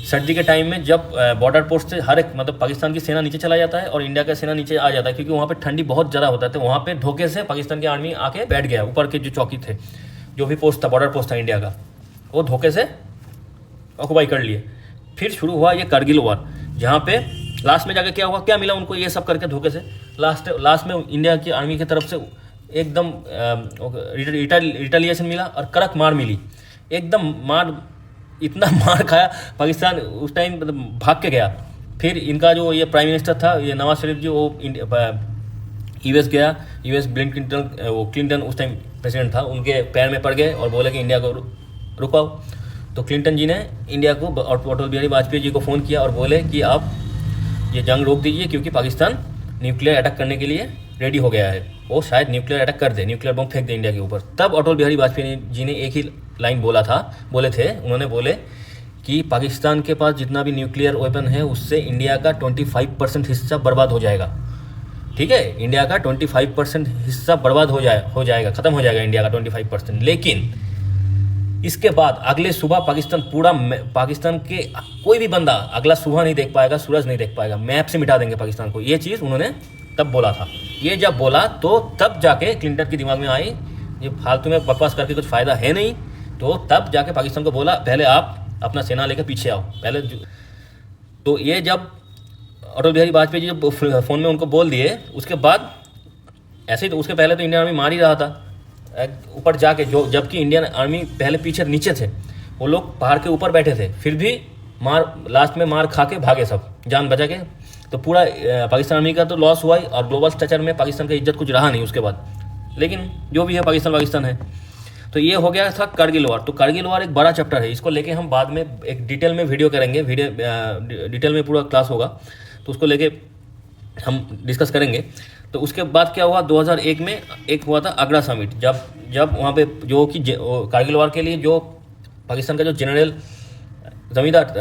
सर्दी के टाइम में जब बॉर्डर पोस्ट से हर एक मतलब पाकिस्तान की सेना नीचे चला जाता है और इंडिया का सेना नीचे आ जाता है, क्योंकि वहाँ पे ठंडी बहुत ज़्यादा होता है, तो वहाँ पे धोखे से पाकिस्तान की आर्मी आके बैठ गया। ऊपर के जो चौकी थे, जो भी पोस्ट था, बॉर्डर पोस्ट था इंडिया का, वो धोखे से ऑक्युपाई कर लिए। फिर शुरू हुआ ये कारगिल वॉर, जहाँ पे लास्ट में जाके क्या हुआ, क्या मिला उनको, ये सब करके धोखे से लास्ट में इंडिया की आर्मी की तरफ से एकदम रिटेलिएशन मिला और कड़क मार मिली। एकदम इतना मार खाया पाकिस्तान, उस टाइम मतलब भाग के गया। फिर इनका जो ये प्राइम मिनिस्टर था, ये नवाज शरीफ जी, वो यूएस गया, यूएस क्लिंटन उस टाइम प्रेसिडेंट था, उनके पैर में पड़ गए और बोले कि इंडिया को रुकाओ। तो क्लिंटन जी ने इंडिया को, अटल बिहारी वाजपेयी जी को फ़ोन किया और बोले कि आप ये जंग रोक दीजिए, क्योंकि पाकिस्तान न्यूक्लियर अटैक करने के लिए रेडी हो गया है, वो शायद न्यूक्लियर अटैक कर दे, न्यूक्लियर बम फेंक दे इंडिया के ऊपर। तब अटल बिहारी वाजपेयी जी ने एक ही लाइन बोले थे, उन्होंने बोले कि पाकिस्तान के पास जितना भी न्यूक्लियर वेपन है उससे इंडिया का 25% हिस्सा बर्बाद हो जाएगा। ठीक है, इंडिया का 25% हिस्सा बर्बाद हो जाएगा, ख़त्म हो जाएगा इंडिया का 25%। लेकिन इसके बाद अगले सुबह पाकिस्तान के कोई भी बंदा अगला सुबह नहीं देख पाएगा, सूरज नहीं देख पाएगा, मैप से मिटा देंगे पाकिस्तान को। ये चीज़ उन्होंने तब बोला था। ये जब बोला तो तब जाके क्लिंटन के दिमाग में आई ये फालतू में बकवास करके कुछ फ़ायदा है नहीं। तो तब जाके पाकिस्तान को बोला पहले आप अपना सेना लेकर पीछे आओ पहले। तो ये जब अटल बिहारी वाजपेयी जी जब फ़ोन में उनको बोल दिए, उसके बाद ऐसे ही तो उसके पहले तो इंडियन आर्मी मार ही रहा था ऊपर जाके, जो जबकि इंडियन आर्मी पहले पीछे नीचे थे, वो लोग पहाड़ के ऊपर बैठे थे, फिर भी लास्ट में मार खा के भागे सब जान बचा के। तो पूरा पाकिस्तान आर्मी का तो लॉस हुआ ही, और ग्लोबल स्ट्रक्चर में पाकिस्तान का इज्जत कुछ रहा नहीं उसके बाद। लेकिन जो भी है पाकिस्तान है। तो ये हो गया था कारगिल वॉर। तो कारगिल वॉर एक बड़ा चैप्टर है, इसको लेके हम बाद में एक डिटेल में वीडियो करेंगे, डिटेल में पूरा क्लास होगा, तो उसको लेके हम डिस्कस करेंगे। तो उसके बाद क्या हुआ, 2001 में एक हुआ था आगरा समिट, जब वहाँ पे जो कि कारगिल वॉर के लिए जो पाकिस्तान का जो जनरल जमींदार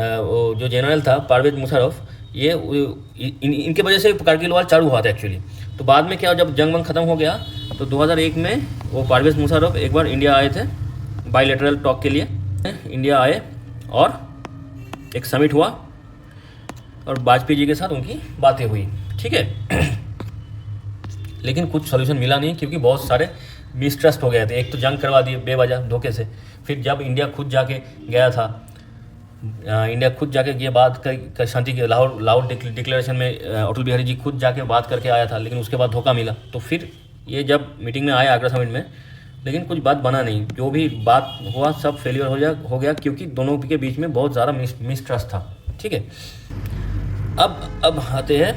जो जनरल था परवेज मुशर्रफ, ये इनके वजह से कारगिल वॉर चालू हुआ था एक्चुअली। तो बाद में क्या, जब जंग वंग ख़त्म हो गया तो 2001 में वो परवेज मुशर्रफ एक बार इंडिया आए थे बायलैटरल टॉक के लिए। इंडिया आए और एक समिट हुआ और वाजपेयी जी के साथ उनकी बातें हुई, ठीक है। लेकिन कुछ सॉल्यूशन मिला नहीं, क्योंकि बहुत सारे मिसट्रस्ट हो गए थे। एक तो जंग करवा दिए बेवजह धोखे से, फिर जब इंडिया खुद जाके गया था, इंडिया खुद जाके ये बात कर शांति के लाहौर डिक्लेरेशन में अटल बिहारी जी खुद जाके बात करके आया था, लेकिन उसके बाद धोखा मिला। तो फिर ये जब मीटिंग में आया आगरा समिट में, लेकिन कुछ बात बना नहीं, जो भी बात हुआ सब फेलियर हो गया, क्योंकि दोनों के बीच में बहुत ज़्यादा मिसट्रस्ट था, ठीक है। अब आते हैं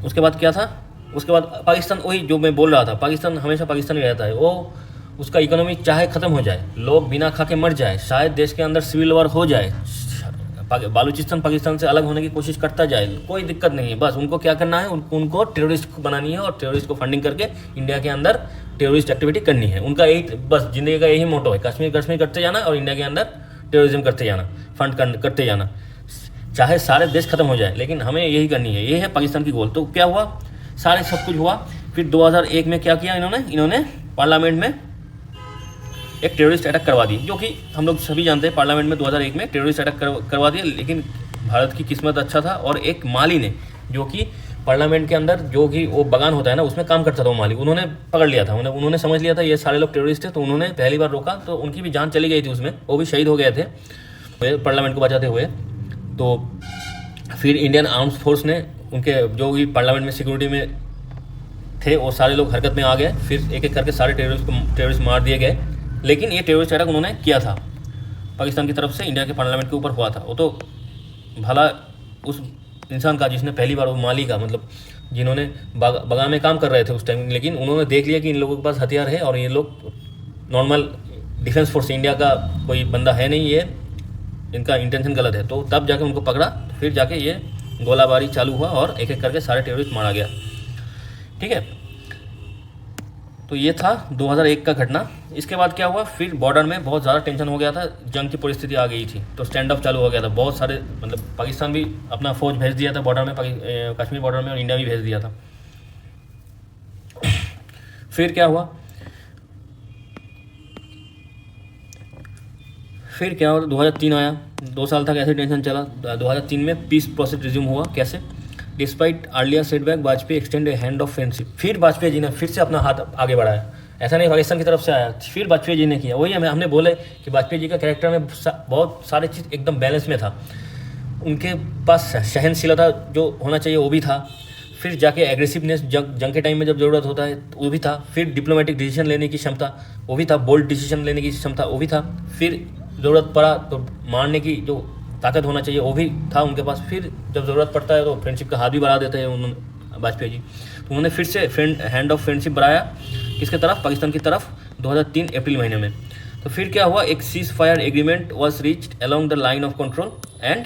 उसके बाद क्या था। उसके बाद पाकिस्तान, वही जो मैं बोल रहा था, पाकिस्तान हमेशा पाकिस्तान ही रहता है। वो उसका इकोनॉमी चाहे ख़त्म हो जाए, लोग बिना खा के मर जाए, शायद देश के अंदर सिविल वॉर हो जाए, बालूचिस्तान पाकिस्तान से अलग होने की कोशिश करता जाए, कोई दिक्कत नहीं है। बस उनको क्या करना है, उनको टेररिस्ट बनानी है और टेररिस्ट को फंडिंग करके इंडिया के अंदर टेररिस्ट एक्टिविटी करनी है। उनका एक बस ज़िंदगी का यही मोटो है, कश्मीर करते जाना और इंडिया के अंदर टेररिज्म करते जाना, फंड करते जाना, चाहे सारे देश खत्म हो जाए, लेकिन हमें यही करनी है। ये है पाकिस्तान की गोल। तो क्या हुआ, सारे सब कुछ हुआ। फिर 2001 में क्या किया इन्होंने पार्लियामेंट में एक टेररिस्ट अटैक करवा दी, जो कि हम लोग सभी जानते हैं। पार्लियामेंट में 2001 में टेररिस्ट अटैक करवा दिया, लेकिन भारत की किस्मत अच्छा था, और एक माली ने, जो कि पार्लियामेंट के अंदर जो कि वो बगान होता है ना, उसमें काम करता था, वो माली, उन्होंने पकड़ लिया था। उन्होंने समझ लिया था ये सारे लोग टेररिस्ट हैं, तो उन्होंने पहली बार रोका, तो उनकी भी जान चली गई थी उसमें, वो भी शहीद हो गए थे पार्लियामेंट को बचाते हुए। तो फिर इंडियन आर्म्स फोर्स ने, उनके जो भी पार्लियामेंट में सिक्योरिटी में थे, वो सारे लोग हरकत में आ गए। फिर एक एक करके सारे टेररिस्ट मार दिए गए। लेकिन ये टेररिस्ट अटैक उन्होंने किया था पाकिस्तान की तरफ से, इंडिया के पार्लियामेंट के ऊपर हुआ था। वो तो भला उस इंसान का जिसने पहली बार, वो माली का, मतलब जिन्होंने बगान में काम कर रहे थे उस टाइम, लेकिन उन्होंने देख लिया कि इन लोगों के पास हथियार है और ये लोग नॉर्मल डिफेंस फोर्स इंडिया का कोई बंदा है नहीं, ये इनका इंटेंशन गलत है। तो तब जाके उनको पकड़ा, फिर जाके ये गोलाबारी चालू हुआ और एक एक करके सारे टेररिस्ट मारा गया, ठीक है। तो ये था 2001 का घटना। इसके बाद क्या हुआ, फिर बॉर्डर में बहुत ज़्यादा टेंशन हो गया था, जंग की परिस्थिति आ गई थी, तो स्टैंड ऑफ चालू हो गया था। बहुत सारे, मतलब पाकिस्तान भी अपना फौज भेज दिया था बॉर्डर में, कश्मीर बॉर्डर में, और इंडिया भी भेज दिया था। फिर क्या हुआ, 2003 आया, 2 साल तक ऐसे टेंशन चला। 2003 में पीस प्रोसेस रिज्यूम हुआ। कैसे, despite earlier setback Vajpayee extend A hand of friendship. फिर वाजपेयी जी ने फिर से अपना हाथ आगे बढ़ाया, ऐसा नहीं पाकिस्तान की तरफ से आया, फिर वाजपेयी जी ने किया। वही हमने बोले कि वाजपेयी जी का कैरेक्टर में बहुत सारे चीज़ एकदम बैलेंस में था। उनके पास सहनशीलता जो होना चाहिए वो भी था, फिर जाके एग्रेसिवनेस जंग के टाइम में जब ज़रूरत होता है वो भी था, फिर डिप्लोमेटिक डिसीजन लेने की क्षमता वो भी था, बोल्ड डिसीजन लेने की क्षमता वो भी था, फिर ज़रूरत पड़ा तो मारने की जो ताकत होना चाहिए वो भी था उनके पास, फिर जब ज़रूरत पड़ता है तो फ्रेंडशिप का हाथ भी बढ़ा देते हैं उन्होंने वाजपेयी जी। तो उन्होंने फिर से हैंड ऑफ फ्रेंडशिप बढ़ाया, किसके तरफ, पाकिस्तान की तरफ, 2003 अप्रैल महीने में। तो फिर क्या हुआ, एक cease fire agreement was reached along the line of control and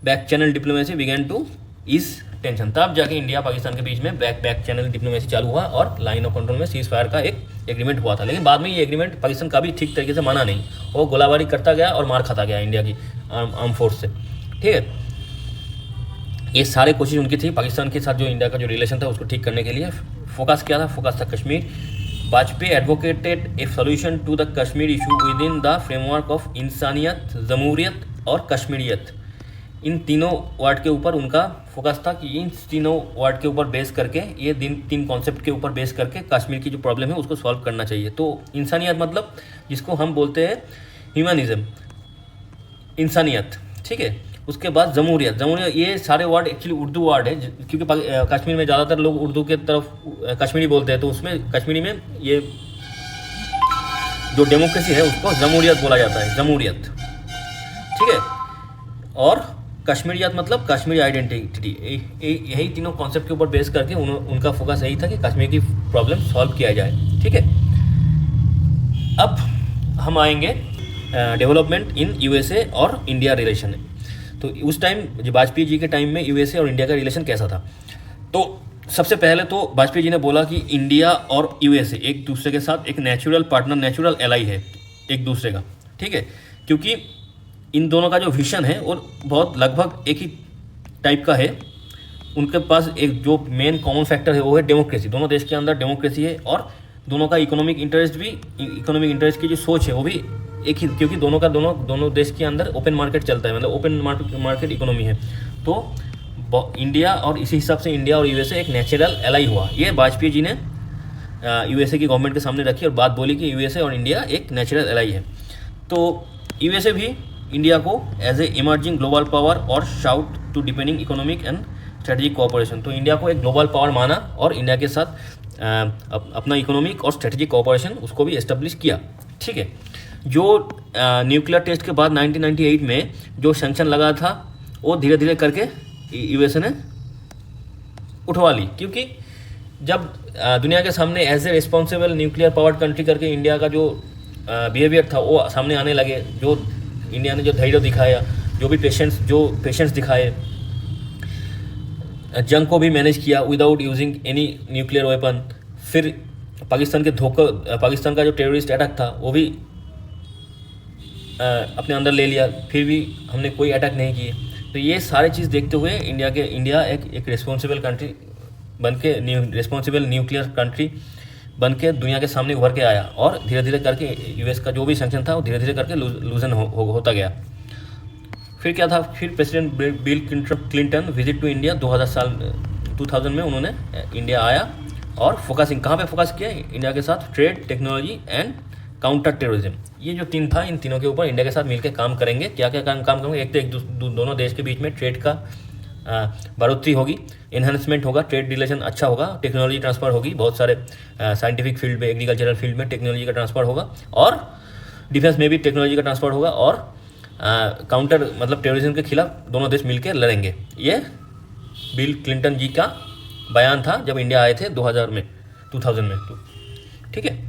back channel diplomacy began to ease tension. तब जाके इंडिया पाकिस्तान के बीच में बैक चैनल डिप्लोमेसी चालू हुआ और लाइन ऑफ कंट्रोल में सीज फायर का एक एग्रीमेंट हुआ था। लेकिन बाद में ये एग्रीमेंट पाकिस्तान का भी ठीक तरीके से माना नहीं, वो गोलाबारी करता गया और मार खाता गया इंडिया की आर्म फोर्स से, ठीक है। ये सारी कोशिश उनकी थी पाकिस्तान के साथ जो इंडिया का जो रिलेशन था उसको ठीक करने के लिए। फोकस क्या था, फोकस था Kashmir. Vajpayee advocated a solution to the Kashmir issue within the framework of इंसानियत, जमहूरियत और कश्मीरियत। इन तीनों वर्ड के ऊपर उनका फोकस था कि इन तीनों वर्ड के ऊपर बेस करके, ये तीन कॉन्सेप्ट के ऊपर बेस करके कश्मीर की जो प्रॉब्लम है उसको सॉल्व करना चाहिए। तो इंसानियत मतलब जिसको हम बोलते हैं ह्यूमनिज्म, इंसानियत, ठीक है। उसके बाद जमहूरियत, जमहूरियत, ये सारे वर्ड एक्चुअली उर्दू वर्ड है, क्योंकि कश्मीर में ज़्यादातर लोग उर्दू के तरफ कश्मीरी बोलते हैं, तो उसमें कश्मीरी में ये जो डेमोक्रेसी है उसको जमहूरियत बोला जाता है, जमहूरियत, ठीक है। और कश्मीरियत मतलब कश्मीरी आइडेंटिटी, यही तीनों कॉन्सेप्ट के ऊपर बेस करके उनका फोकस यही था कि कश्मीर की प्रॉब्लम सॉल्व किया जाए, ठीक है। अब हम आएंगे डेवलपमेंट इन यूएसए और इंडिया रिलेशन। तो उस टाइम जो वाजपेयी जी के टाइम में यूएसए और इंडिया का रिलेशन कैसा था, तो सबसे पहले तो वाजपेयी जी ने बोला कि इंडिया और यूएसए एक दूसरे के साथ एक नेचुरल पार्टनर, नेचुरल एलाई है एक दूसरे का, ठीक है। क्योंकि इन दोनों का जो विजन है वो बहुत लगभग एक ही टाइप का है। उनके पास एक जो मेन कॉमन फैक्टर है वो है डेमोक्रेसी, दोनों देश के अंदर डेमोक्रेसी है, और दोनों का इकोनॉमिक इंटरेस्ट की जो सोच है वो भी एक ही, क्योंकि दोनों देश के अंदर ओपन मार्केट चलता है, मतलब ओपन मार्केट इकोनॉमी है। तो इंडिया और इसी हिसाब से इंडिया और यूएसए एक नेचुरल एलाई हुआ। ये वाजपेयी जी ने यूएसए की गवर्नमेंट के सामने रखी और बात बोली कि यूएसए और इंडिया एक नेचुरल एलाई है। तो यूएसए भी इंडिया को as a emerging global power और sought to deepening economic and strategic cooperation, तो इंडिया को एक ग्लोबल पावर माना और इंडिया के साथ अपना इकोनॉमिक और स्ट्रेटेजिक कोऑपरेशन उसको भी एस्टेब्लिश किया, ठीक है। जो न्यूक्लियर टेस्ट के बाद 1998 में जो सैंक्शन लगा था वो धीरे धीरे करके यूएसए ने उठवा ली, क्योंकि जब दुनिया के सामने as a responsible nuclear powered country करके इंडिया का जो बिहेवियर था वो सामने आने लगे, जो इंडिया ने जो धैर्य दिखाया, जो पेशेंस दिखाए, जंग को भी मैनेज किया without using any nuclear weapon. फिर पाकिस्तान का जो टेररिस्ट अटैक था वो भी अपने अंदर ले लिया, फिर भी हमने कोई अटैक नहीं किए। तो ये सारे चीज़ देखते हुए इंडिया एक रिस्पॉन्सिबल कंट्री बन के, रिस्पॉन्सिबल न्यूक्लियर कंट्री बन के दुनिया के सामने उभर के आया, और धीरे धीरे करके यूएस का जो भी सैंक्शन था वो धीरे धीरे करके लूजन होता गया। फिर क्या था, फिर president Bill Clinton visit to India 2000 में उन्होंने इंडिया आया और फोकसिंग कहाँ पे फोकस किया, इंडिया के साथ trade, technology and counter terrorism. ये जो तीन था, इन तीनों के ऊपर इंडिया के साथ मिलकर काम करेंगे। क्या क्या काम करेंगे, एक तो दोनों देश के बीच में ट्रेड का बढ़ोतरी होगी, इन्हांसमेंट होगा, ट्रेड रिलेशन अच्छा होगा, टेक्नोलॉजी ट्रांसफ़र होगी, बहुत सारे साइंटिफिक फील्ड में, एग्रीकल्चरल फील्ड में टेक्नोलॉजी का ट्रांसफ़र होगा, और डिफेंस में भी टेक्नोलॉजी का ट्रांसफ़र होगा, और काउंटर मतलब टेररिज्म के खिलाफ दोनों देश मिलकर लड़ेंगे। ये बिल क्लिंटन जी का बयान था जब इंडिया आए थे 2000 में, ठीक है।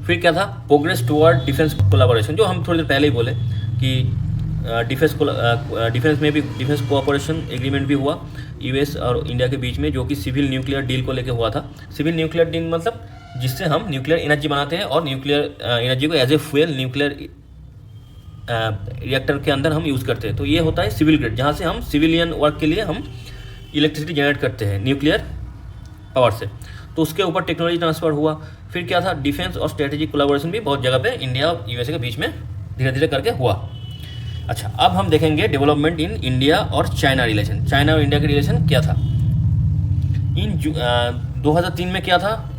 फिर क्या था, प्रोग्रेस टुवर्ड डिफेंस कोलैबोरेशन, जो हम थोड़ी देर पहले ही बोले कि डिफेंस में भी डिफेंस कोऑपरेशन एग्रीमेंट भी हुआ यूएस और इंडिया के बीच में, जो कि सिविल न्यूक्लियर डील को लेकर हुआ था। सिविल न्यूक्लियर डील मतलब जिससे हम न्यूक्लियर एनर्जी बनाते हैं और न्यूक्लियर एनर्जी को as a fuel nuclear reactor के अंदर हम यूज़ करते हैं। तो ये होता है सिविल ग्रिड, जहाँ से हम सिविलियन वर्क के लिए हम इलेक्ट्रिसिटी जनरेट करते हैं न्यूक्लियर पावर से। तो उसके ऊपर टेक्नोलॉजी ट्रांसफ़र हुआ। फिर क्या था, डिफेंस और स्ट्रेटेजिक कोलैबोरेशन भी बहुत जगह पे इंडिया और यूएसए के बीच में धीरे धीरे करके हुआ। अच्छा, अब हम देखेंगे डेवलपमेंट इन इंडिया और चाइना रिलेशन। चाइना और इंडिया के रिलेशन क्या था। 2003 में क्या था,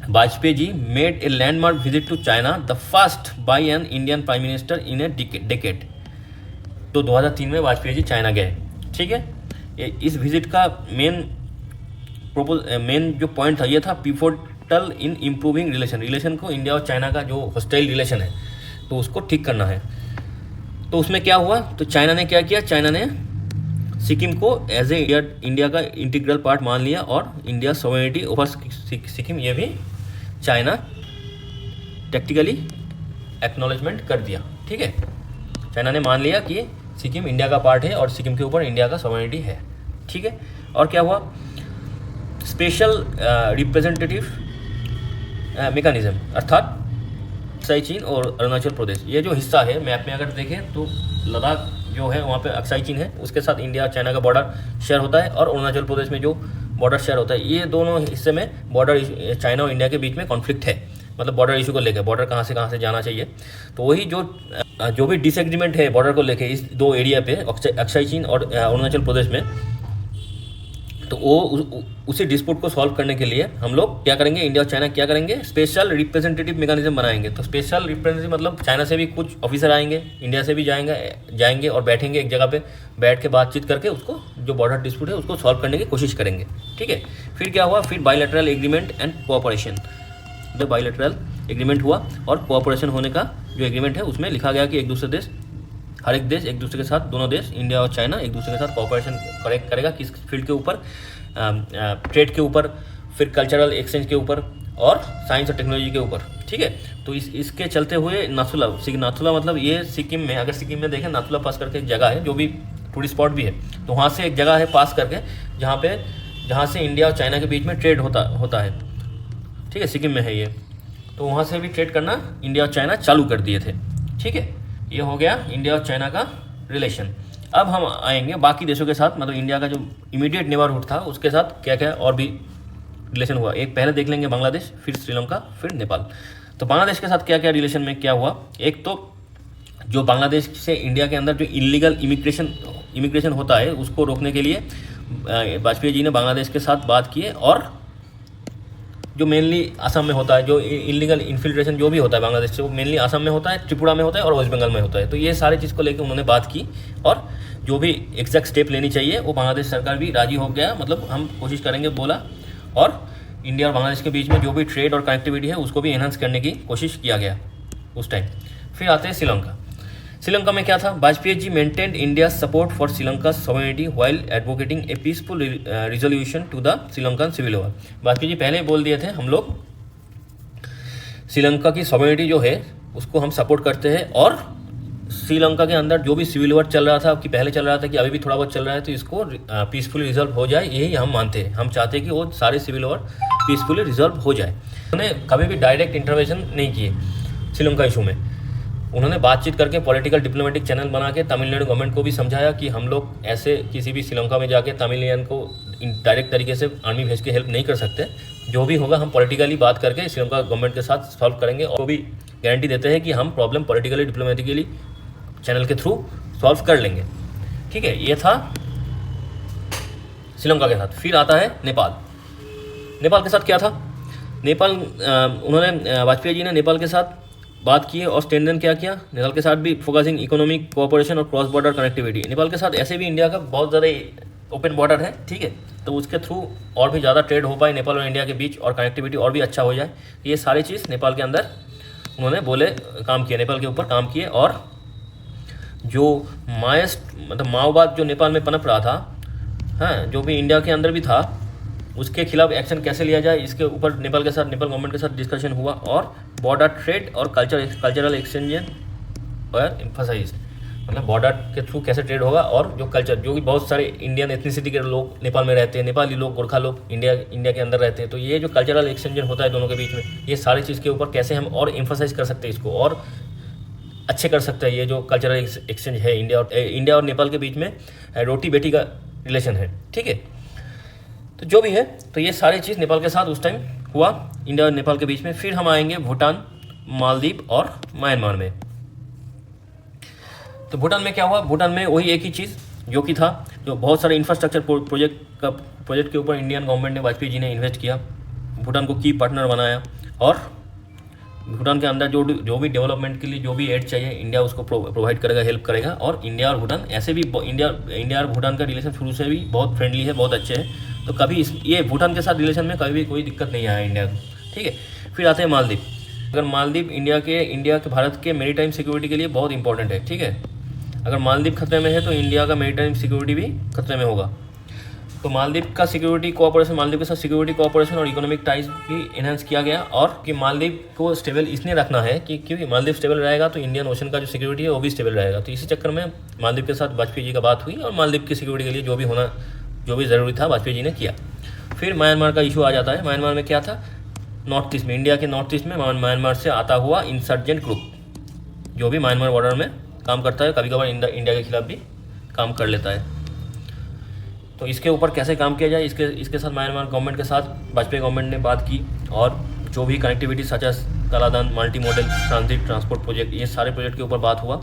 Vajpayee ji made a landmark visit to China, the first by an Indian prime minister in a decade. तो 2003 में वाजपेयी जी चाइना गए, ठीक है। इस विजिट का मेन जो पॉइंट था ये था पिवोटल इन इम्प्रूविंग रिलेशन को, इंडिया और चाइना का जो हॉस्टाइल रिलेशन है तो उसको ठीक करना है। तो उसमें क्या हुआ, तो चाइना ने क्या किया, चाइना ने सिक्किम को एज ए इंडिया का इंटीग्रल पार्ट मान लिया, और इंडिया सॉवरेनिटी ओवर सिक्किम ये भी चाइना टैक्टिकली एक्नॉलेजमेंट कर दिया, ठीक है। चाइना ने मान लिया कि सिक्किम इंडिया का पार्ट है और सिक्किम के ऊपर इंडिया का सॉवरेनिटी है, ठीक है। और क्या हुआ, स्पेशल रिप्रेजेंटेटिव मेकानिज्म, अर्थात अक्साई चीन और अरुणाचल प्रदेश, ये जो हिस्सा है मैप में अगर देखें तो लद्दाख जो है वहाँ पे अक्साई चीन है, उसके साथ इंडिया और चाइना का बॉर्डर शेयर होता है, और अरुणाचल प्रदेश में जो बॉर्डर शेयर होता है, ये दोनों हिस्से में बॉर्डर चाइना और इंडिया के बीच में कॉन्फ्लिक्ट है। मतलब बॉर्डर इशू को लेकर, बॉर्डर कहाँ से जाना चाहिए। तो वही जो भी डिसएग्रीमेंट है बॉर्डर को लेकर इस दो एरिया पे, अक्षय चीन और अरुणाचल प्रदेश में, तो वो उसी डिस्प्यूट को सॉल्व करने के लिए हम लोग क्या करेंगे, इंडिया और चाइना क्या करेंगे, स्पेशल रिप्रेजेंटेटिव मैकेनिज्म बनाएंगे। तो स्पेशल रिप्रेजेंटेटिव मतलब चाइना से भी कुछ ऑफिसर आएंगे, इंडिया से भी जाएंगे और बैठेंगे एक जगह पे, बैठ के बातचीत करके उसको जो बॉर्डर डिस्प्यूट है उसको सॉल्व करने की कोशिश करेंगे। ठीक है, फिर क्या हुआ, फिर बायलैटरल एग्रीमेंट एंड कोऑपरेशन। जब बायलैटरल एग्रीमेंट हुआ और कोऑपरेशन होने का जो एग्रीमेंट है उसमें लिखा गया कि हर एक देश एक दूसरे के साथ, दोनों देश इंडिया और चाइना एक दूसरे के साथ कोऑपरेशन करेगा किस फील्ड के ऊपर, ट्रेड के ऊपर, फिर कल्चरल एक्सचेंज के ऊपर और साइंस और टेक्नोलॉजी के ऊपर। ठीक है, तो इसके चलते हुए नाथुला मतलब ये सिक्किम में, अगर सिक्किम में देखें नाथुला पास करके एक जगह है जो भी टूरिस्ट स्पॉट भी है, तो वहाँ से एक जगह है पास करके जहाँ से इंडिया और चाइना के बीच में ट्रेड होता है। ठीक है, सिक्किम में है ये, तो वहाँ से भी ट्रेड करना इंडिया और चाइना चालू कर दिए थे। ठीक है, ये हो गया इंडिया और चाइना का रिलेशन। अब हम आएंगे बाकी देशों के साथ, मतलब इंडिया का जो इमीडिएट नेबरहुड था उसके साथ क्या क्या और भी रिलेशन हुआ। एक पहले देख लेंगे बांग्लादेश, फिर श्रीलंका, फिर नेपाल। तो बांग्लादेश के साथ क्या क्या रिलेशन में क्या हुआ, एक तो जो बांग्लादेश से इंडिया के अंदर जो इलीगल इमिग्रेशन होता है उसको रोकने के लिए वाजपेयी जी ने बांग्लादेश के साथ बात की, और जो मेनली असम में होता है, जो इलीगल इन्फिल्ट्रेशन जो भी होता है बांग्लादेश से, वो मेनली असम में होता है, त्रिपुरा में होता है और वेस्ट बंगाल में होता है। तो ये सारी चीज़ को लेकर उन्होंने बात की और जो भी एग्जैक्ट स्टेप लेनी चाहिए वो बांग्लादेश सरकार भी राजी हो गया, मतलब हम कोशिश करेंगे बोला, और इंडिया और बांग्लादेश के बीच में जो भी ट्रेड और कनेक्टिविटी है उसको भी एनहांस करने की कोशिश किया गया उस टाइम। फिर आते हैं श्रीलंका में क्या था, Vajpayee ji maintained India support for Sri Lanka sovereignty while advocating a peaceful resolution to the Sri Lankan civil war. Vajpayee ji पहले बोल दिए थे हम लोग श्रीलंका की सॉवरेनिटी जो है उसको हम सपोर्ट करते हैं, और श्रीलंका के अंदर जो भी सिविल वॉर चल रहा था, कि पहले चल रहा था कि अभी भी थोड़ा बहुत चल रहा है, तो इसको पीसफुली रिजॉल्व हो जाए, यही हम मानते हैं। हम चाहते हैं कि वो सारे सिविल वॉर पीसफुली रिजॉल्व हो जाए। उन्होंने कभी भी डायरेक्ट इंटरवेंशन नहीं किए श्रीलंका इशू में, उन्होंने बातचीत करके पॉलिटिकल डिप्लोमेटिक चैनल बना के तमिलनाडु गवर्नमेंट को भी समझाया कि हम लोग ऐसे किसी भी श्रीलंका में जाके तमिलियन को डायरेक्ट तरीके से आर्मी भेज के हेल्प नहीं कर सकते, जो भी होगा हम पॉलिटिकली बात करके श्रीलंका गवर्नमेंट के साथ सॉल्व करेंगे, और वो भी गारंटी देते हैं कि हम प्रॉब्लम पॉलिटिकली डिप्लोमेटिकली चैनल के थ्रू सॉल्व कर लेंगे। ठीक है, ये था श्रीलंका के साथ। फिर आता है नेपाल के साथ क्या था, उन्होंने वाजपेयी जी ने नेपाल के साथ बात की और स्ट्रेंथन क्या किया, नेपाल के साथ भी फोकसिंग इकोनॉमिक कोऑपरेशन और क्रॉस बॉर्डर कनेक्टिविटी। नेपाल के साथ ऐसे भी इंडिया का बहुत ज़्यादा ओपन बॉर्डर है, ठीक है, तो उसके थ्रू और भी ज़्यादा ट्रेड हो पाए नेपाल और इंडिया के बीच, और कनेक्टिविटी और भी अच्छा हो जाए। ये सारी चीज़ नेपाल के अंदर उन्होंने काम किया, नेपाल के ऊपर काम किए। और जो मतलब माओवाद जो नेपाल में पनप रहा था, हाँ, जो भी इंडिया के अंदर भी था, उसके खिलाफ एक्शन कैसे लिया जाए, इसके ऊपर नेपाल गवर्नमेंट के साथ डिस्कशन हुआ, और बॉर्डर ट्रेड और कल्चरल एक्सचेंज और एम्फसाइज, मतलब बॉर्डर के थ्रू कैसे ट्रेड होगा, और जो कि बहुत सारे इंडियन एथनिसिटी के लोग नेपाल में रहते हैं, नेपाली लोग, गोरखा लोग इंडिया के अंदर रहते हैं, तो ये जो कल्चरल एक्सचेंज होता है दोनों के बीच में, ये सारी चीज़ के ऊपर कैसे हम और एम्फसाइज कर सकते हैं, इसको और अच्छे कर सकते हैं। ये जो कल्चरल एक्सचेंज है इंडिया और नेपाल के बीच में रोटी बेटी का रिलेशन है, ठीक है। तो जो भी है, तो ये सारी चीज़ नेपाल के साथ उस टाइम हुआ, इंडिया और नेपाल के बीच में। फिर हम आएंगे भूटान, मालदीव और म्यांमार में। तो भूटान में क्या हुआ, भूटान में वही एक ही चीज़ जो कि था, जो बहुत सारे इंफ्रास्ट्रक्चर प्रोजेक्ट के ऊपर इंडियन गवर्नमेंट ने, वाजपेयी जी ने इन्वेस्ट किया, भूटान को की पार्टनर बनाया, और भूटान के अंदर जो भी डेवलपमेंट के लिए जो भी एड चाहिए इंडिया उसको प्रोवाइड करेगा, हेल्प करेगा। और इंडिया और भूटान ऐसे भी इंडिया और भूटान का रिलेशन शुरू से भी बहुत फ्रेंडली है, बहुत अच्छे हैं, तो कभी ये भूटान के साथ रिलेशन में कभी भी कोई दिक्कत नहीं आया इंडिया को, ठीक है। फिर आते हैं मालदीव। अगर मालदीव इंडिया के भारत के मेरीटाइम सिक्योरिटी के लिए बहुत इंपॉर्टेंट है, ठीक है। अगर मालदीव खतरे में है तो इंडिया का मेरीटाइम सिक्योरिटी भी खतरे में होगा। तो मालदीव का सिक्योरिटी कोऑपरेशन, मालदीव के साथ सिक्योरिटी कोऑपरेशन और इकोनॉमिक टाइज भी एनहांस किया गया, और कि मालदीव को स्टेबल इसने रखना है कि क्योंकि मालदीव स्टेबल रहेगा तो इंडियन ओशन का जो सिक्योरिटी है वो भी स्टेबल रहेगा। तो इसी चक्कर में मालदीव के साथ वाजपेयी जी का बात हुई, और मालदीव की सिक्योरिटी के लिए जो भी ज़रूरी था वाजपेयी जी ने किया। फिर म्यांमार का इशू आ जाता है। म्यांमार में क्या था, नॉर्थ ईस्ट में, इंडिया के नॉर्थ ईस्ट में म्यांमार से आता हुआ इंसर्जेंट ग्रुप, जो भी म्यांमार बॉर्डर में काम करता है, कभी कभार इंडिया के खिलाफ भी काम कर लेता है। तो इसके ऊपर कैसे काम किया जाए, इसके साथ म्यांमार गवर्नमेंट के साथ वाजपेयी गवर्नमेंट ने बात की, और जो भी कनेक्टिविटी सच एज कालाधन, multi modal transit transport project, ये सारे प्रोजेक्ट के ऊपर बात हुआ।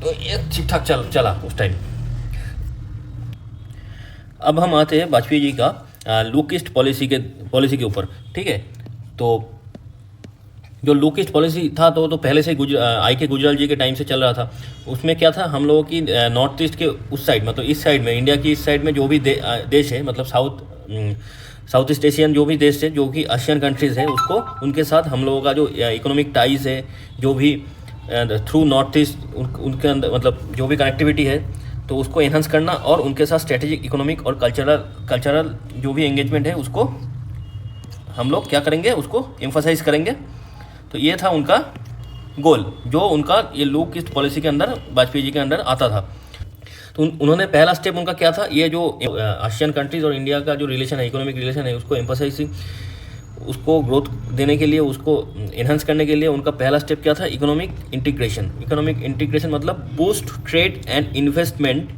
तो ये ठीक ठाक चला उस टाइम। अब हम आते हैं वाजपेयी जी का लोक ईस्ट पॉलिसी के ऊपर। ठीक है, तो जो लोक ईस्ट पॉलिसी था तो पहले से आई के गुजराल जी के टाइम से चल रहा था। उसमें क्या था, हम लोगों की नॉर्थ ईस्ट के उस साइड, मतलब इस साइड में, इंडिया की इस साइड में जो भी देश है, मतलब साउथ ईस्ट एशियन जो भी देश है, जो कि एशियन कंट्रीज़ है, उसको उनके साथ हम लोगों का जो इकोनॉमिक टाइज है, जो भी थ्रू नॉर्थ ईस्ट उनके अंदर, मतलब जो भी कनेक्टिविटी है, तो उसको एनहांस करना और उनके साथ स्ट्रेटेजिक, इकोनॉमिक और कल्चरल जो भी एंगेजमेंट है उसको हम लोग क्या करेंगे, उसको एम्फसाइज करेंगे। तो ये था उनका गोल, जो उनका ये लोक ईस्ट पॉलिसी के अंदर, वाजपेयी जी के अंदर आता था। तो उन्होंने पहला स्टेप उनका क्या था, ये जो एशियन कंट्रीज़ और इंडिया का जो रिलेशन है, इकोनॉमिक रिलेशन है, उसको एम्फसाइज, उसको ग्रोथ देने के लिए, उसको एनहांस करने के लिए उनका पहला स्टेप क्या था, इकोनॉमिक इंटीग्रेशन। इकोनॉमिक इंटीग्रेशन मतलब boost trade and investment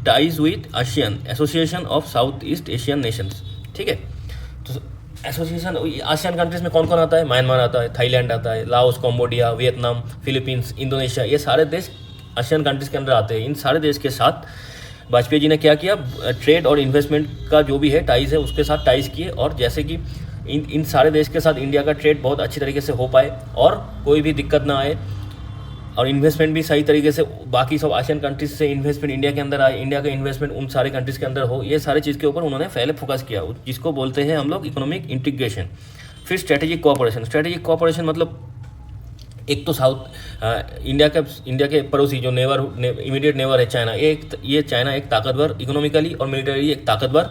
ties with Asian association of south East Asian Nations. ठीक है, तो एसोसिएशन एशियन कंट्रीज़ में कौन कौन आता है, म्यांमार आता है, थाईलैंड आता है, Laos, Cambodia, Vietnam, Philippines, Indonesia, ये सारे देश एशियन कंट्रीज़ के अंदर आते हैं। इन सारे देश के साथ वाजपेयी जी ने क्या किया, ट्रेड और इन्वेस्टमेंट का जो भी है टाइज है, उसके साथ टाइज किए, और जैसे कि इन सारे देश के साथ इंडिया का ट्रेड बहुत अच्छी तरीके से हो पाए और कोई भी दिक्कत ना आए, और इन्वेस्टमेंट भी सही तरीके से बाकी सब एशियन कंट्रीज से इन्वेस्टमेंट इंडिया के अंदर आए, इंडिया का इन्वेस्टमेंट उन सारे कंट्रीज़ के अंदर हो, ये सारी चीज़ के ऊपर उन्होंने पहले फोकस किया, जिसको बोलते हैं हम लोग इकोनॉमिक इंटीग्रेशन। फिर स्ट्रेटेजिक कोऑपरेशन। स्ट्रेटेजिक कोऑपरेशन मतलब एक तो इंडिया के पड़ोसी जो इमीडिएट नेबर है चाइना, ये चाइना एक ताकतवर, इकोनॉमिकली और मिलिटरी एक ताकतवर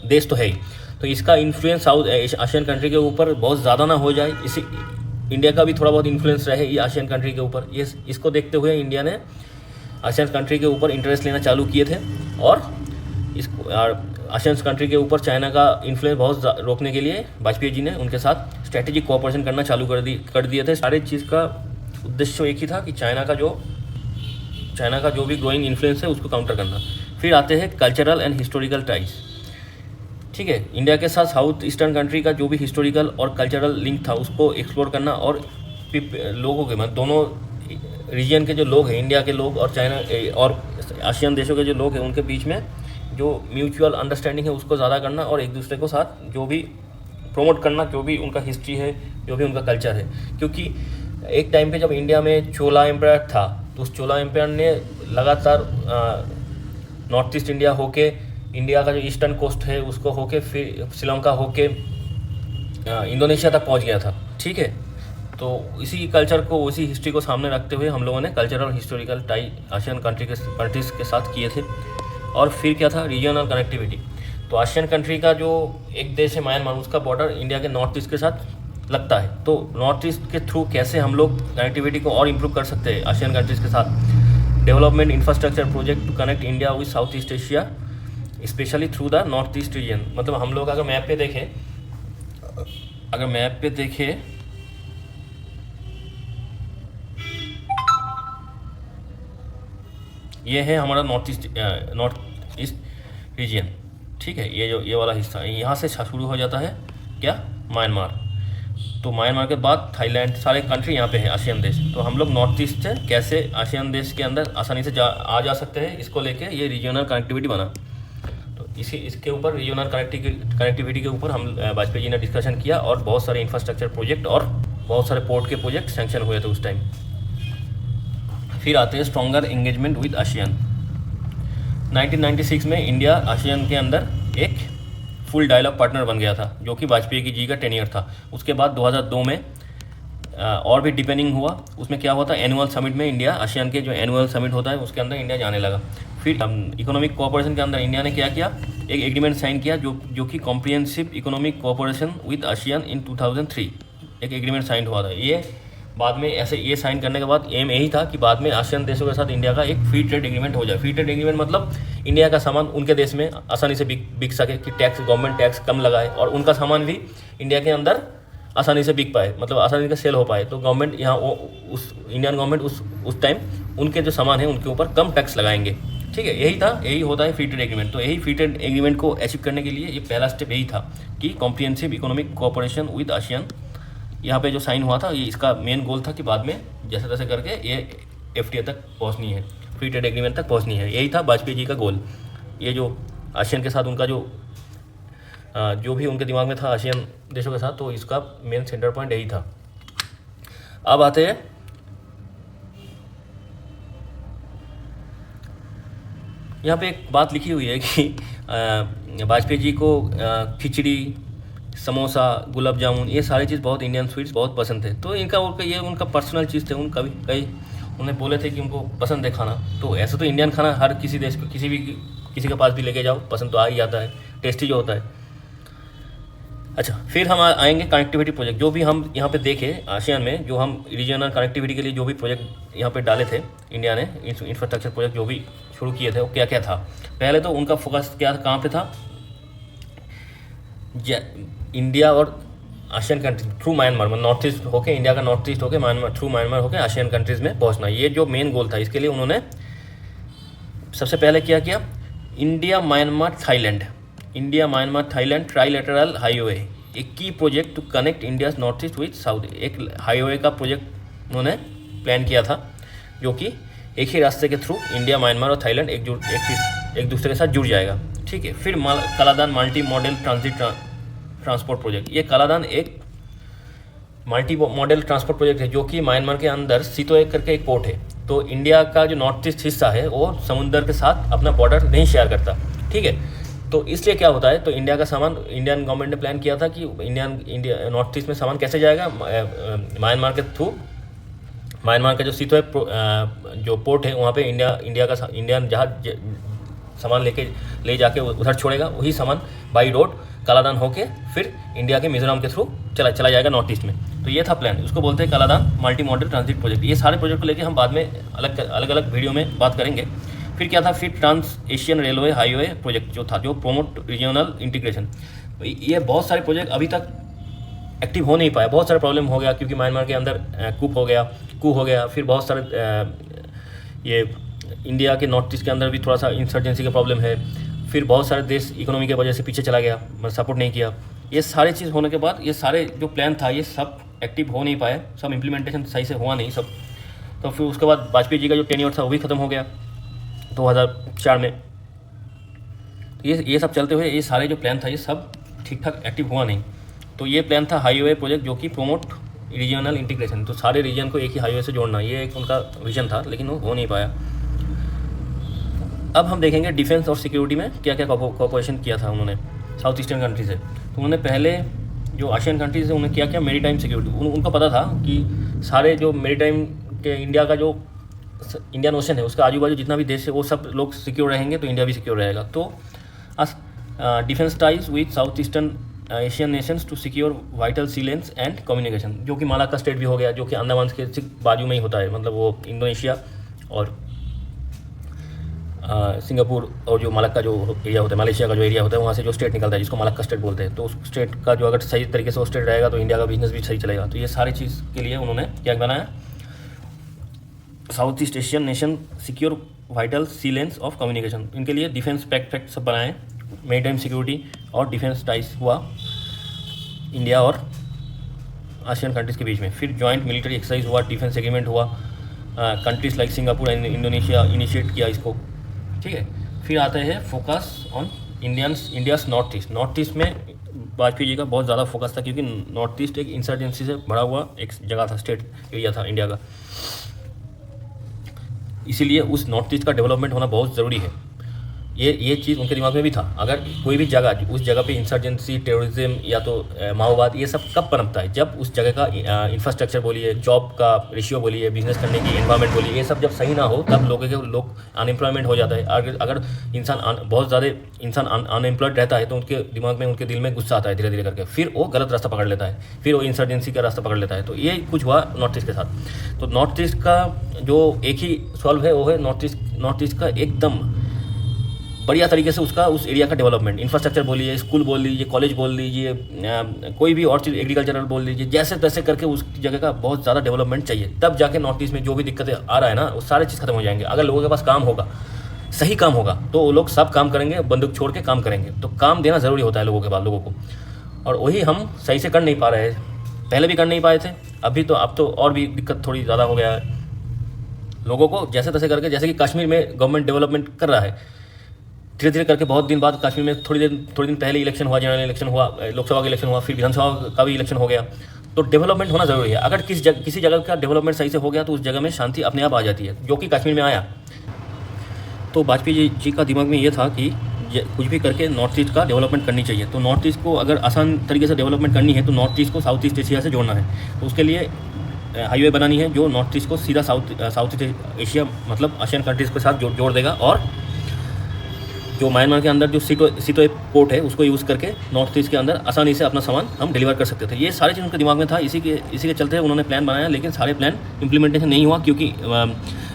देश तो है ही, तो इसका इन्फ्लुएंस साउथ एशियन कंट्री के ऊपर बहुत ज़्यादा ना हो जाए, इसी इंडिया का भी थोड़ा बहुत इन्फ्लुएंस रहे ये एशियन कंट्री के ऊपर। ये इसको देखते हुए इंडिया ने एशियन कंट्री के ऊपर इंटरेस्ट लेना चालू किए थे, और एशियन कंट्री के ऊपर चाइना का इन्फ्लुएंस बहुत रोकने के लिए वाजपेयी जी ने उनके साथ स्ट्रेटेजिक कोऑपरेशन करना चालू कर दिए थे। सारी चीज़ का उद्देश्य एक ही था कि चाइना का जो भी ग्रोइंग इन्फ्लुएंस है उसको काउंटर करना। फिर आते हैं कल्चरल एंड हिस्टोरिकल टाइज। ठीक है, इंडिया के साथ साउथ ईस्टर्न कंट्री का जो भी हिस्टोरिकल और कल्चरल लिंक था उसको एक्सप्लोर करना, और लोगों के, मतलब दोनों रीजन के जो लोग हैं, इंडिया के लोग और चाइना और एशियन देशों के जो लोग हैं, उनके बीच में जो म्यूचुअल अंडरस्टैंडिंग है उसको ज़्यादा करना, और एक दूसरे को साथ जो भी प्रमोट करना, जो भी उनका हिस्ट्री है, जो भी उनका कल्चर है। क्योंकि एक टाइम पे जब इंडिया में चोला एम्पायर था, तो उस चोला एम्पायर ने लगातार नॉर्थ ईस्ट इंडिया होके, इंडिया का जो ईस्टर्न कोस्ट है उसको होके, फिर श्रीलंका होके इंडोनेशिया तक पहुंच गया था। ठीक है, तो इसी कल्चर को, इसी हिस्ट्री को सामने रखते हुए हम लोगों ने कल्चरल और हिस्टोरिकल टाई एशियन कंट्रीज़ के साथ किए थे। और फिर क्या था, रीजनल कनेक्टिविटी। तो एशियन कंट्री का जो एक देश है म्यांमार, उसका बॉर्डर इंडिया के नॉर्थ ईस्ट के साथ लगता है, तो नॉर्थ ईस्ट के थ्रू कैसे हम लोग कनेक्टिविटी को और इम्प्रूव कर सकते हैं एशियन कंट्रीज़ के साथ। Development infrastructure project to connect India with South East Asia, specially through the North East region. मतलब हम लोग अगर मैप पे देखें ये है हमारा नॉर्थ ईस्ट रीजन। ठीक है, ये वाला हिस्सा है, यहाँ से शुरू हो जाता है क्या, म्यांमार। तो म्यांमार के बाद थाईलैंड, सारे कंट्री यहाँ पे है एशियन देश। तो हम लोग नॉर्थ ईस्ट से कैसे एशियन देश के अंदर आसानी से आ जा सकते हैं, इसको लेके ये रीजनल कनेक्टिविटी बना। तो इसके ऊपर रीजनल कनेक्टिविटी के ऊपर हम वाजपेयी जी ने डिस्कशन किया, और बहुत सारे इंफ्रास्ट्रक्चर प्रोजेक्ट और बहुत सारे पोर्ट के प्रोजेक्ट सैंक्शन हुए थे उस टाइम। फिर आते हैं स्ट्रॉन्गर एंगेजमेंट विद आसियान। 1996 में इंडिया आसियान के अंदर एक फुल डायलॉग पार्टनर बन गया था, जो कि वाजपेयी जी का टेन्योर था। उसके बाद 2002 में और भी डिपेंडिंग हुआ। उसमें क्या हुआ था, एनुअल समिट में इंडिया, आसियान के जो एनुअल समिट होता है उसके अंदर इंडिया जाने लगा। फिर इकोनॉमिक कोऑपरेशन के अंदर इंडिया ने क्या किया, एक एग्रीमेंट साइन किया जो कि comprehensive economic cooperation with ASEAN in 2003 एक एग्रीमेंट साइन हुआ था। ये बाद में ये साइन करने के बाद एम यही था कि बाद में आसियान देशों के साथ इंडिया का एक फ्री ट्रेड एग्रीमेंट हो जाए। फ्री ट्रेड एग्रीमेंट मतलब इंडिया का सामान उनके देश में आसानी से बिक सके, कि गवर्नमेंट टैक्स कम लगाए और उनका सामान भी इंडिया के अंदर आसानी से बिक पाए, मतलब आसानी से सेल हो पाए। तो गवर्नमेंट यहाँ इंडियन गवर्नमेंट उस टाइम उनके जो सामान है उनके ऊपर कम टैक्स लगाएंगे। ठीक है, यही होता है फ्री ट्रेड एग्रीमेंट। तो यही फ्री ट्रेड एग्रीमेंट को अचीव करने के लिए ये पहला स्टेप यही था कि comprehensive economic cooperation with ASEAN यहाँ पे जो साइन हुआ था, ये इसका मेन गोल था कि बाद में जैसे तैसे करके ये FTA तक पहुँचनी है, फ्री ट्रेड एग्रीमेंट तक पहुँचनी है। यही था वाजपेयी जी का गोल। ये जो आसियान के साथ उनका जो भी उनके दिमाग में था आसियान देशों के साथ, तो इसका मेन सेंटर पॉइंट यही था। अब आते हैं यहाँ पे एक बात लिखी हुई है कि वाजपेयी जी को खिचड़ी, समोसा, गुलाब जामुन, ये सारी चीज़ बहुत, इंडियन स्वीट्स बहुत पसंद थे। तो ये उनका पर्सनल चीज़ थे। उनका भी कई उन्हें बोले थे कि उनको पसंद है खाना। तो ऐसे तो इंडियन खाना हर किसी देश को, किसी के पास भी लेके जाओ, पसंद तो आ ही जाता है, टेस्टी जो होता है। अच्छा, फिर हम आएंगे कनेक्टिविटी प्रोजेक्ट। जो भी हम यहाँ पे देखे आसियान में, जो हम रीजनल कनेक्टिविटी के लिए जो भी प्रोजेक्ट यहाँ पे डाले थे इंडिया ने, इंफ्रास्ट्रक्चर प्रोजेक्ट जो भी शुरू किए थे, वो क्या क्या था। पहले तो उनका फोकस क्या कहाँ पे था, इंडिया और ASEAN countries through Myanmar, north east होके, इंडिया का नॉर्थ ईस्ट होके म्यांमार, थ्रू म्यांमार होके आसियान कंट्रीज़ में पहुँचना, ये जो मेन गोल था। इसके लिए उन्होंने सबसे पहले क्या किया, India Myanmar Thailand trilateral highway, एक key project to connect India North East with South. एक हाईवे का प्रोजेक्ट उन्होंने प्लान किया था, जो कि एक ही रास्ते के थ्रू इंडिया, म्यांमार और थाईलैंड एक दूसरे के साथ जुड़ जाएगा। ठीक है। फिर Kaladan multi modal transport project. ये कालादान एक मल्टी मॉडल ट्रांसपोर्ट प्रोजेक्ट है, जो कि म्यांमार के अंदर सितोए करके एक पोर्ट है। तो इंडिया का जो नॉर्थ ईस्ट हिस्सा है वो समुद्र के साथ अपना बॉर्डर नहीं शेयर करता। ठीक है। तो इसलिए क्या होता है, तो इंडिया का सामान, इंडियन गवर्नमेंट ने प्लान किया था कि इंडिया नॉर्थ ईस्ट में सामान कैसे जाएगा, म्यांमार के थ्रू। म्यांमार का जो सितोए जो पोर्ट है, वहाँ पे इंडियन जहाज सामान ले जाके उधर छोड़ेगा। वही सामान बाई रोड कालादान होके फिर इंडिया के मिजोरम के थ्रू चला जाएगा नॉर्थ ईस्ट में। तो ये था प्लान, उसको बोलते हैं Kaladan multi modal transit project. ये सारे प्रोजेक्ट को लेके हम बाद में अलग अलग वीडियो में बात करेंगे। फिर क्या था, फिर trans Asian railway highway project जो था, जो प्रोमोट रीजनल इंटीग्रेशन। ये बहुत सारे प्रोजेक्ट अभी तक एक्टिव हो नहीं पाया, बहुत सारे प्रॉब्लम हो गया, क्योंकि म्यांमार के अंदर कू हो गया। फिर बहुत सारे ये इंडिया के नॉर्थ ईस्ट के अंदर भी थोड़ा सा इंसर्जेंसी का प्रॉब्लम है। फिर बहुत सारे देश इकोनॉमी की वजह से पीछे चला गया, सपोर्ट नहीं किया। ये सारे चीज़ होने के बाद ये सारे जो प्लान था, ये सब एक्टिव हो नहीं पाए, सब इम्प्लीमेंटेशन सही से हुआ नहीं सब। तो फिर उसके बाद वाजपेयी जी का जो टेन्योर था वो भी ख़त्म हो गया 2004 में। ये सब चलते हुए ये सारे जो प्लान था ये सब ठीक ठाक एक्टिव हुआ नहीं। तो ये प्लान था हाईवे प्रोजेक्ट, जो कि प्रोमोट रीजनल इंटीग्रेशन, तो सारे रीजन को एक ही हाईवे से जोड़ना, ये एक उनका विजन था, लेकिन वो हो नहीं पाया। अब हम देखेंगे डिफेंस और सिक्योरिटी में क्या क्या कोऑपरेशन किया था उन्होंने साउथ ईस्टर्न कंट्री से। तो उन्होंने पहले जो आसियान कंट्रीज है उन्हें क्या क्या मेरीटाइम सिक्योरिटी, उनको पता था कि सारे जो मेरीटाइम के इंडिया का जो इंडियन ओशन है उसका आजू बाजू जितना भी देश है वो सब लोग सिक्योर रहेंगे तो इंडिया भी सिक्योर रहेगा। तो defence ties with South Eastern Asian nations to secure vital sea lanes and communication, जो कि मालाक्का स्टेट भी हो गया, जो कि अंडमान के बाजू में ही होता है, मतलब वो इंडोनेशिया और सिंगापुर और जो मालाक्का जो एरिया होता है, मलेशिया का जो एरिया होता है, वहाँ से जो स्टेट निकलता है जिसको मालाक्का स्टेट बोलते हैं। तो उस स्टेट का जो अगर सही तरीके से वो स्टेट रहेगा तो इंडिया का बिजनेस भी सही चलेगा। तो ये सारी चीज़ के लिए उन्होंने क्या बनाया, South East Asian nation secure vital sea lanes of communication. इनके लिए डिफेंस पैक्ट सब बनाए, मेरीटाइम सिक्योरिटी और डिफेंस टाइज हुआ इंडिया और आसियान कंट्रीज़ के बीच में। फिर जॉइंट मिलिट्री एक्सरसाइज हुआ, डिफेंस एग्रीमेंट हुआ, countries like Singapore and Indonesia initiate किया इसको। ठीक है। फिर आते हैं focus on India's North East में वाजपेयी जी का बहुत ज़्यादा फोकस था, क्योंकि नॉर्थ ईस्ट एक इंसर्जेंसी से भरा हुआ एक जगह था, स्टेट एरिया था इंडिया का। इसीलिए उस नॉर्थ ईस्ट का डेवलपमेंट होना बहुत ज़रूरी है। ये चीज़ उनके दिमाग में भी था। अगर कोई भी जगह, उस जगह पे इंसर्जेंसी, टेररिज्म या तो माओवाद, ये सब कब पनपता है, जब उस जगह का इंफ्रास्ट्रक्चर बोलिए, जॉब का रेशियो बोलिए, बिजनेस करने की एनवायरनमेंट बोलिए, ये सब जब सही ना हो तब लोग अनएम्प्लॉयमेंट हो जाता है। अगर बहुत ज़्यादा इंसान अनएम्प्लॉयड रहता है तो उनके दिमाग में, उनके दिल में गुस्सा आता है धीरे धीरे करके, फिर वो गलत रास्ता पकड़ लेता है, फिर वो इंसर्जेंसी का रास्ता पकड़ लेता है। तो ये कुछ हुआ नॉर्थ ईस्ट के साथ। तो नॉर्थ ईस्ट का जो एक ही सॉल्व है वो है नॉर्थ ईस्ट का एकदम बढ़िया तरीके से उसका उस एरिया का डेवलपमेंट, इंफ्रास्ट्रक्चर बोलिए, स्कूल बोल लीजिए, कॉलेज बोल लीजिए, कोई भी और चीज़, एग्रीकल्चरल बोल लीजिए, जैसे तैसे करके उस जगह का बहुत ज़्यादा डेवलपमेंट चाहिए। तब जाके नॉर्थ ईस्ट में जो भी दिक्कतें आ रहा है ना, वो सारी चीज़ खत्म हो जाएंगे। अगर लोगों के पास काम होगा, सही काम होगा, तो वो लोग सब काम करेंगे, बंदूक छोड़ के काम करेंगे। तो काम देना ज़रूरी होता है लोगों को, और वही हम सही से कर नहीं पा रहे हैं। पहले भी कर नहीं पाए थे, अभी तो अब तो और भी दिक्कत थोड़ी ज़्यादा हो गया है लोगों को जैसे तैसे करके। जैसे कि कश्मीर में गवर्नमेंट डेवलपमेंट कर रहा है धीरे धीरे करके, बहुत दिन बाद कश्मीर में थोड़ी दिन पहले इलेक्शन हुआ, जनरल इलेक्शन हुआ, लोकसभा का इलेक्शन हुआ, फिर विधानसभा का भी इलेक्शन हो गया। तो डेवलपमेंट होना ज़रूरी है। अगर किसी जगह का डेवलपमेंट सही से हो गया तो उस जगह में शांति अपने आप आ जाती है, जो कि कश्मीर में आया। तो वाजपेयी जी का दिमाग में ये था कि कुछ भी करके नॉर्थ ईस्ट का डेवलपमेंट करनी चाहिए। तो नॉर्थ ईस्ट को अगर आसान तरीके से डेवलपमेंट करनी है तो नॉर्थ ईस्ट को साउथ ईस्ट एशिया से जोड़ना है। तो उसके लिए हाईवे बनानी है जो नॉर्थ ईस्ट को सीधा साउथ ईस्ट एशिया मतलब एशियन कंट्रीज़ के साथ जोड़ देगा। और जो म्यांमार के अंदर जो सीतो पोर्ट है उसको यूज़ करके नॉर्थ ईस्ट के अंदर आसानी से अपना सामान हम डिलीवर कर सकते थे। ये सारी चीज़ उनके दिमाग में था, इसी के चलते उन्होंने प्लान बनाया। लेकिन सारे प्लान इम्प्लीमेंटेशन नहीं हुआ क्योंकि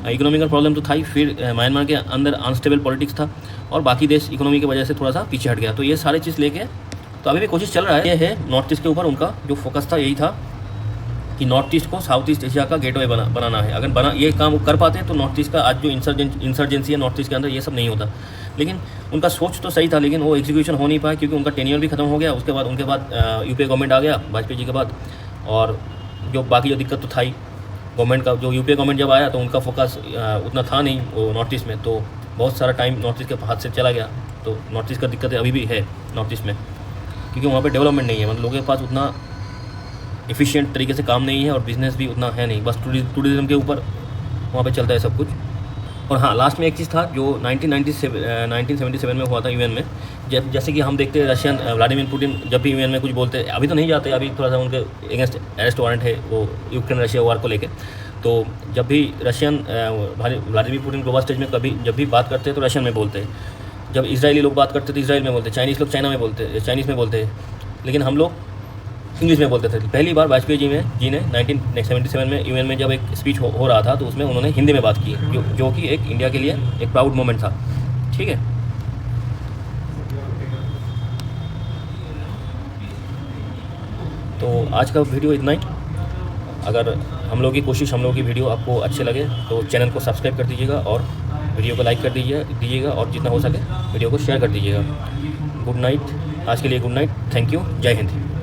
इकोनॉमिकल प्रॉब्लम तो था ही, फिर म्यांमार के अंदर अनस्टेबल पॉलिटिक्स था और बाकी देश इकोनॉमी की वजह से थोड़ा सा पीछे हट गया। तो ये सारी चीज़ लेके तो अभी भी कोशिश चल रहा है। ये है नॉर्थ ईस्ट के ऊपर उनका जो फोकस था, यही था कि नॉर्थ ईस्ट को साउथ ईस्ट एशिया का गेटवे बनाना है। अगर ये काम वो कर पाते तो नॉर्थ ईस्ट का आज जो इंसर्जेंसी है नॉर्थ ईस्ट के अंदर, ये सब नहीं होता। लेकिन उनका सोच तो सही था, लेकिन वो एग्जीक्यूशन हो नहीं पाया क्योंकि उनका टेन्योर भी खत्म हो गया। उनके बाद यूपीए गवर्नमेंट आ गया वाजपेयी जी के बाद, और जो बाकी जो दिक्कत तो था ही गवर्नमेंट का। जो यूपीए गवर्नमेंट जब आया तो उनका फोकस उतना था नहीं वो नॉर्थ ईस्ट में, तो बहुत सारा टाइम नॉर्थ ईस्ट के हाथ से चला गया। तो नॉर्थ ईस्ट का दिक्कत अभी भी है नॉर्थ ईस्ट में, क्योंकि वहाँ पर डेवलपमेंट नहीं है, मतलब लोगों के पास उतना एफिशिएंट तरीके से काम नहीं है और बिज़नेस भी उतना है नहीं, बस टूरिज़्म के ऊपर वहाँ पे चलता है सब कुछ। और हाँ, लास्ट में एक चीज़ था जो 1977 में हुआ था यूएन में। जैसे कि हम देखते हैं रशियन व्लादिमीर पुतिन जब भी यूएन में कुछ बोलते हैं, अभी तो नहीं जाते, अभी थोड़ा सा उनके अगेंस्ट अरेस्ट वारंट है वो यूक्रेन रशिया वार को लेके। तो जब भी Russian Vladimir Putin global stage में जब भी बात करते हैं तो रशियन में बोलते हैं, जब इजरायली लोग बात करते तो इसराइल में बोलते हैं, चाइनीज़ लोग चाइनीज़ में बोलते हैं, लेकिन हम लोग इंग्लिश में बोलते थे। पहली बार वाजपेयी जी ने 1977 में यूएन में जब एक स्पीच हो रहा था तो उसमें उन्होंने हिंदी में बात की, जो कि एक इंडिया के लिए एक प्राउड मोमेंट था। ठीक है, तो आज का वीडियो इतना ही। अगर हम लोग की वीडियो आपको अच्छे लगे तो चैनल को सब्सक्राइब कर दीजिएगा और वीडियो को लाइक कर दीजिएगा और जितना हो सके वीडियो को शेयर कर दीजिएगा। गुड नाइट, आज के लिए गुड नाइट, थैंक यू, जय हिंद।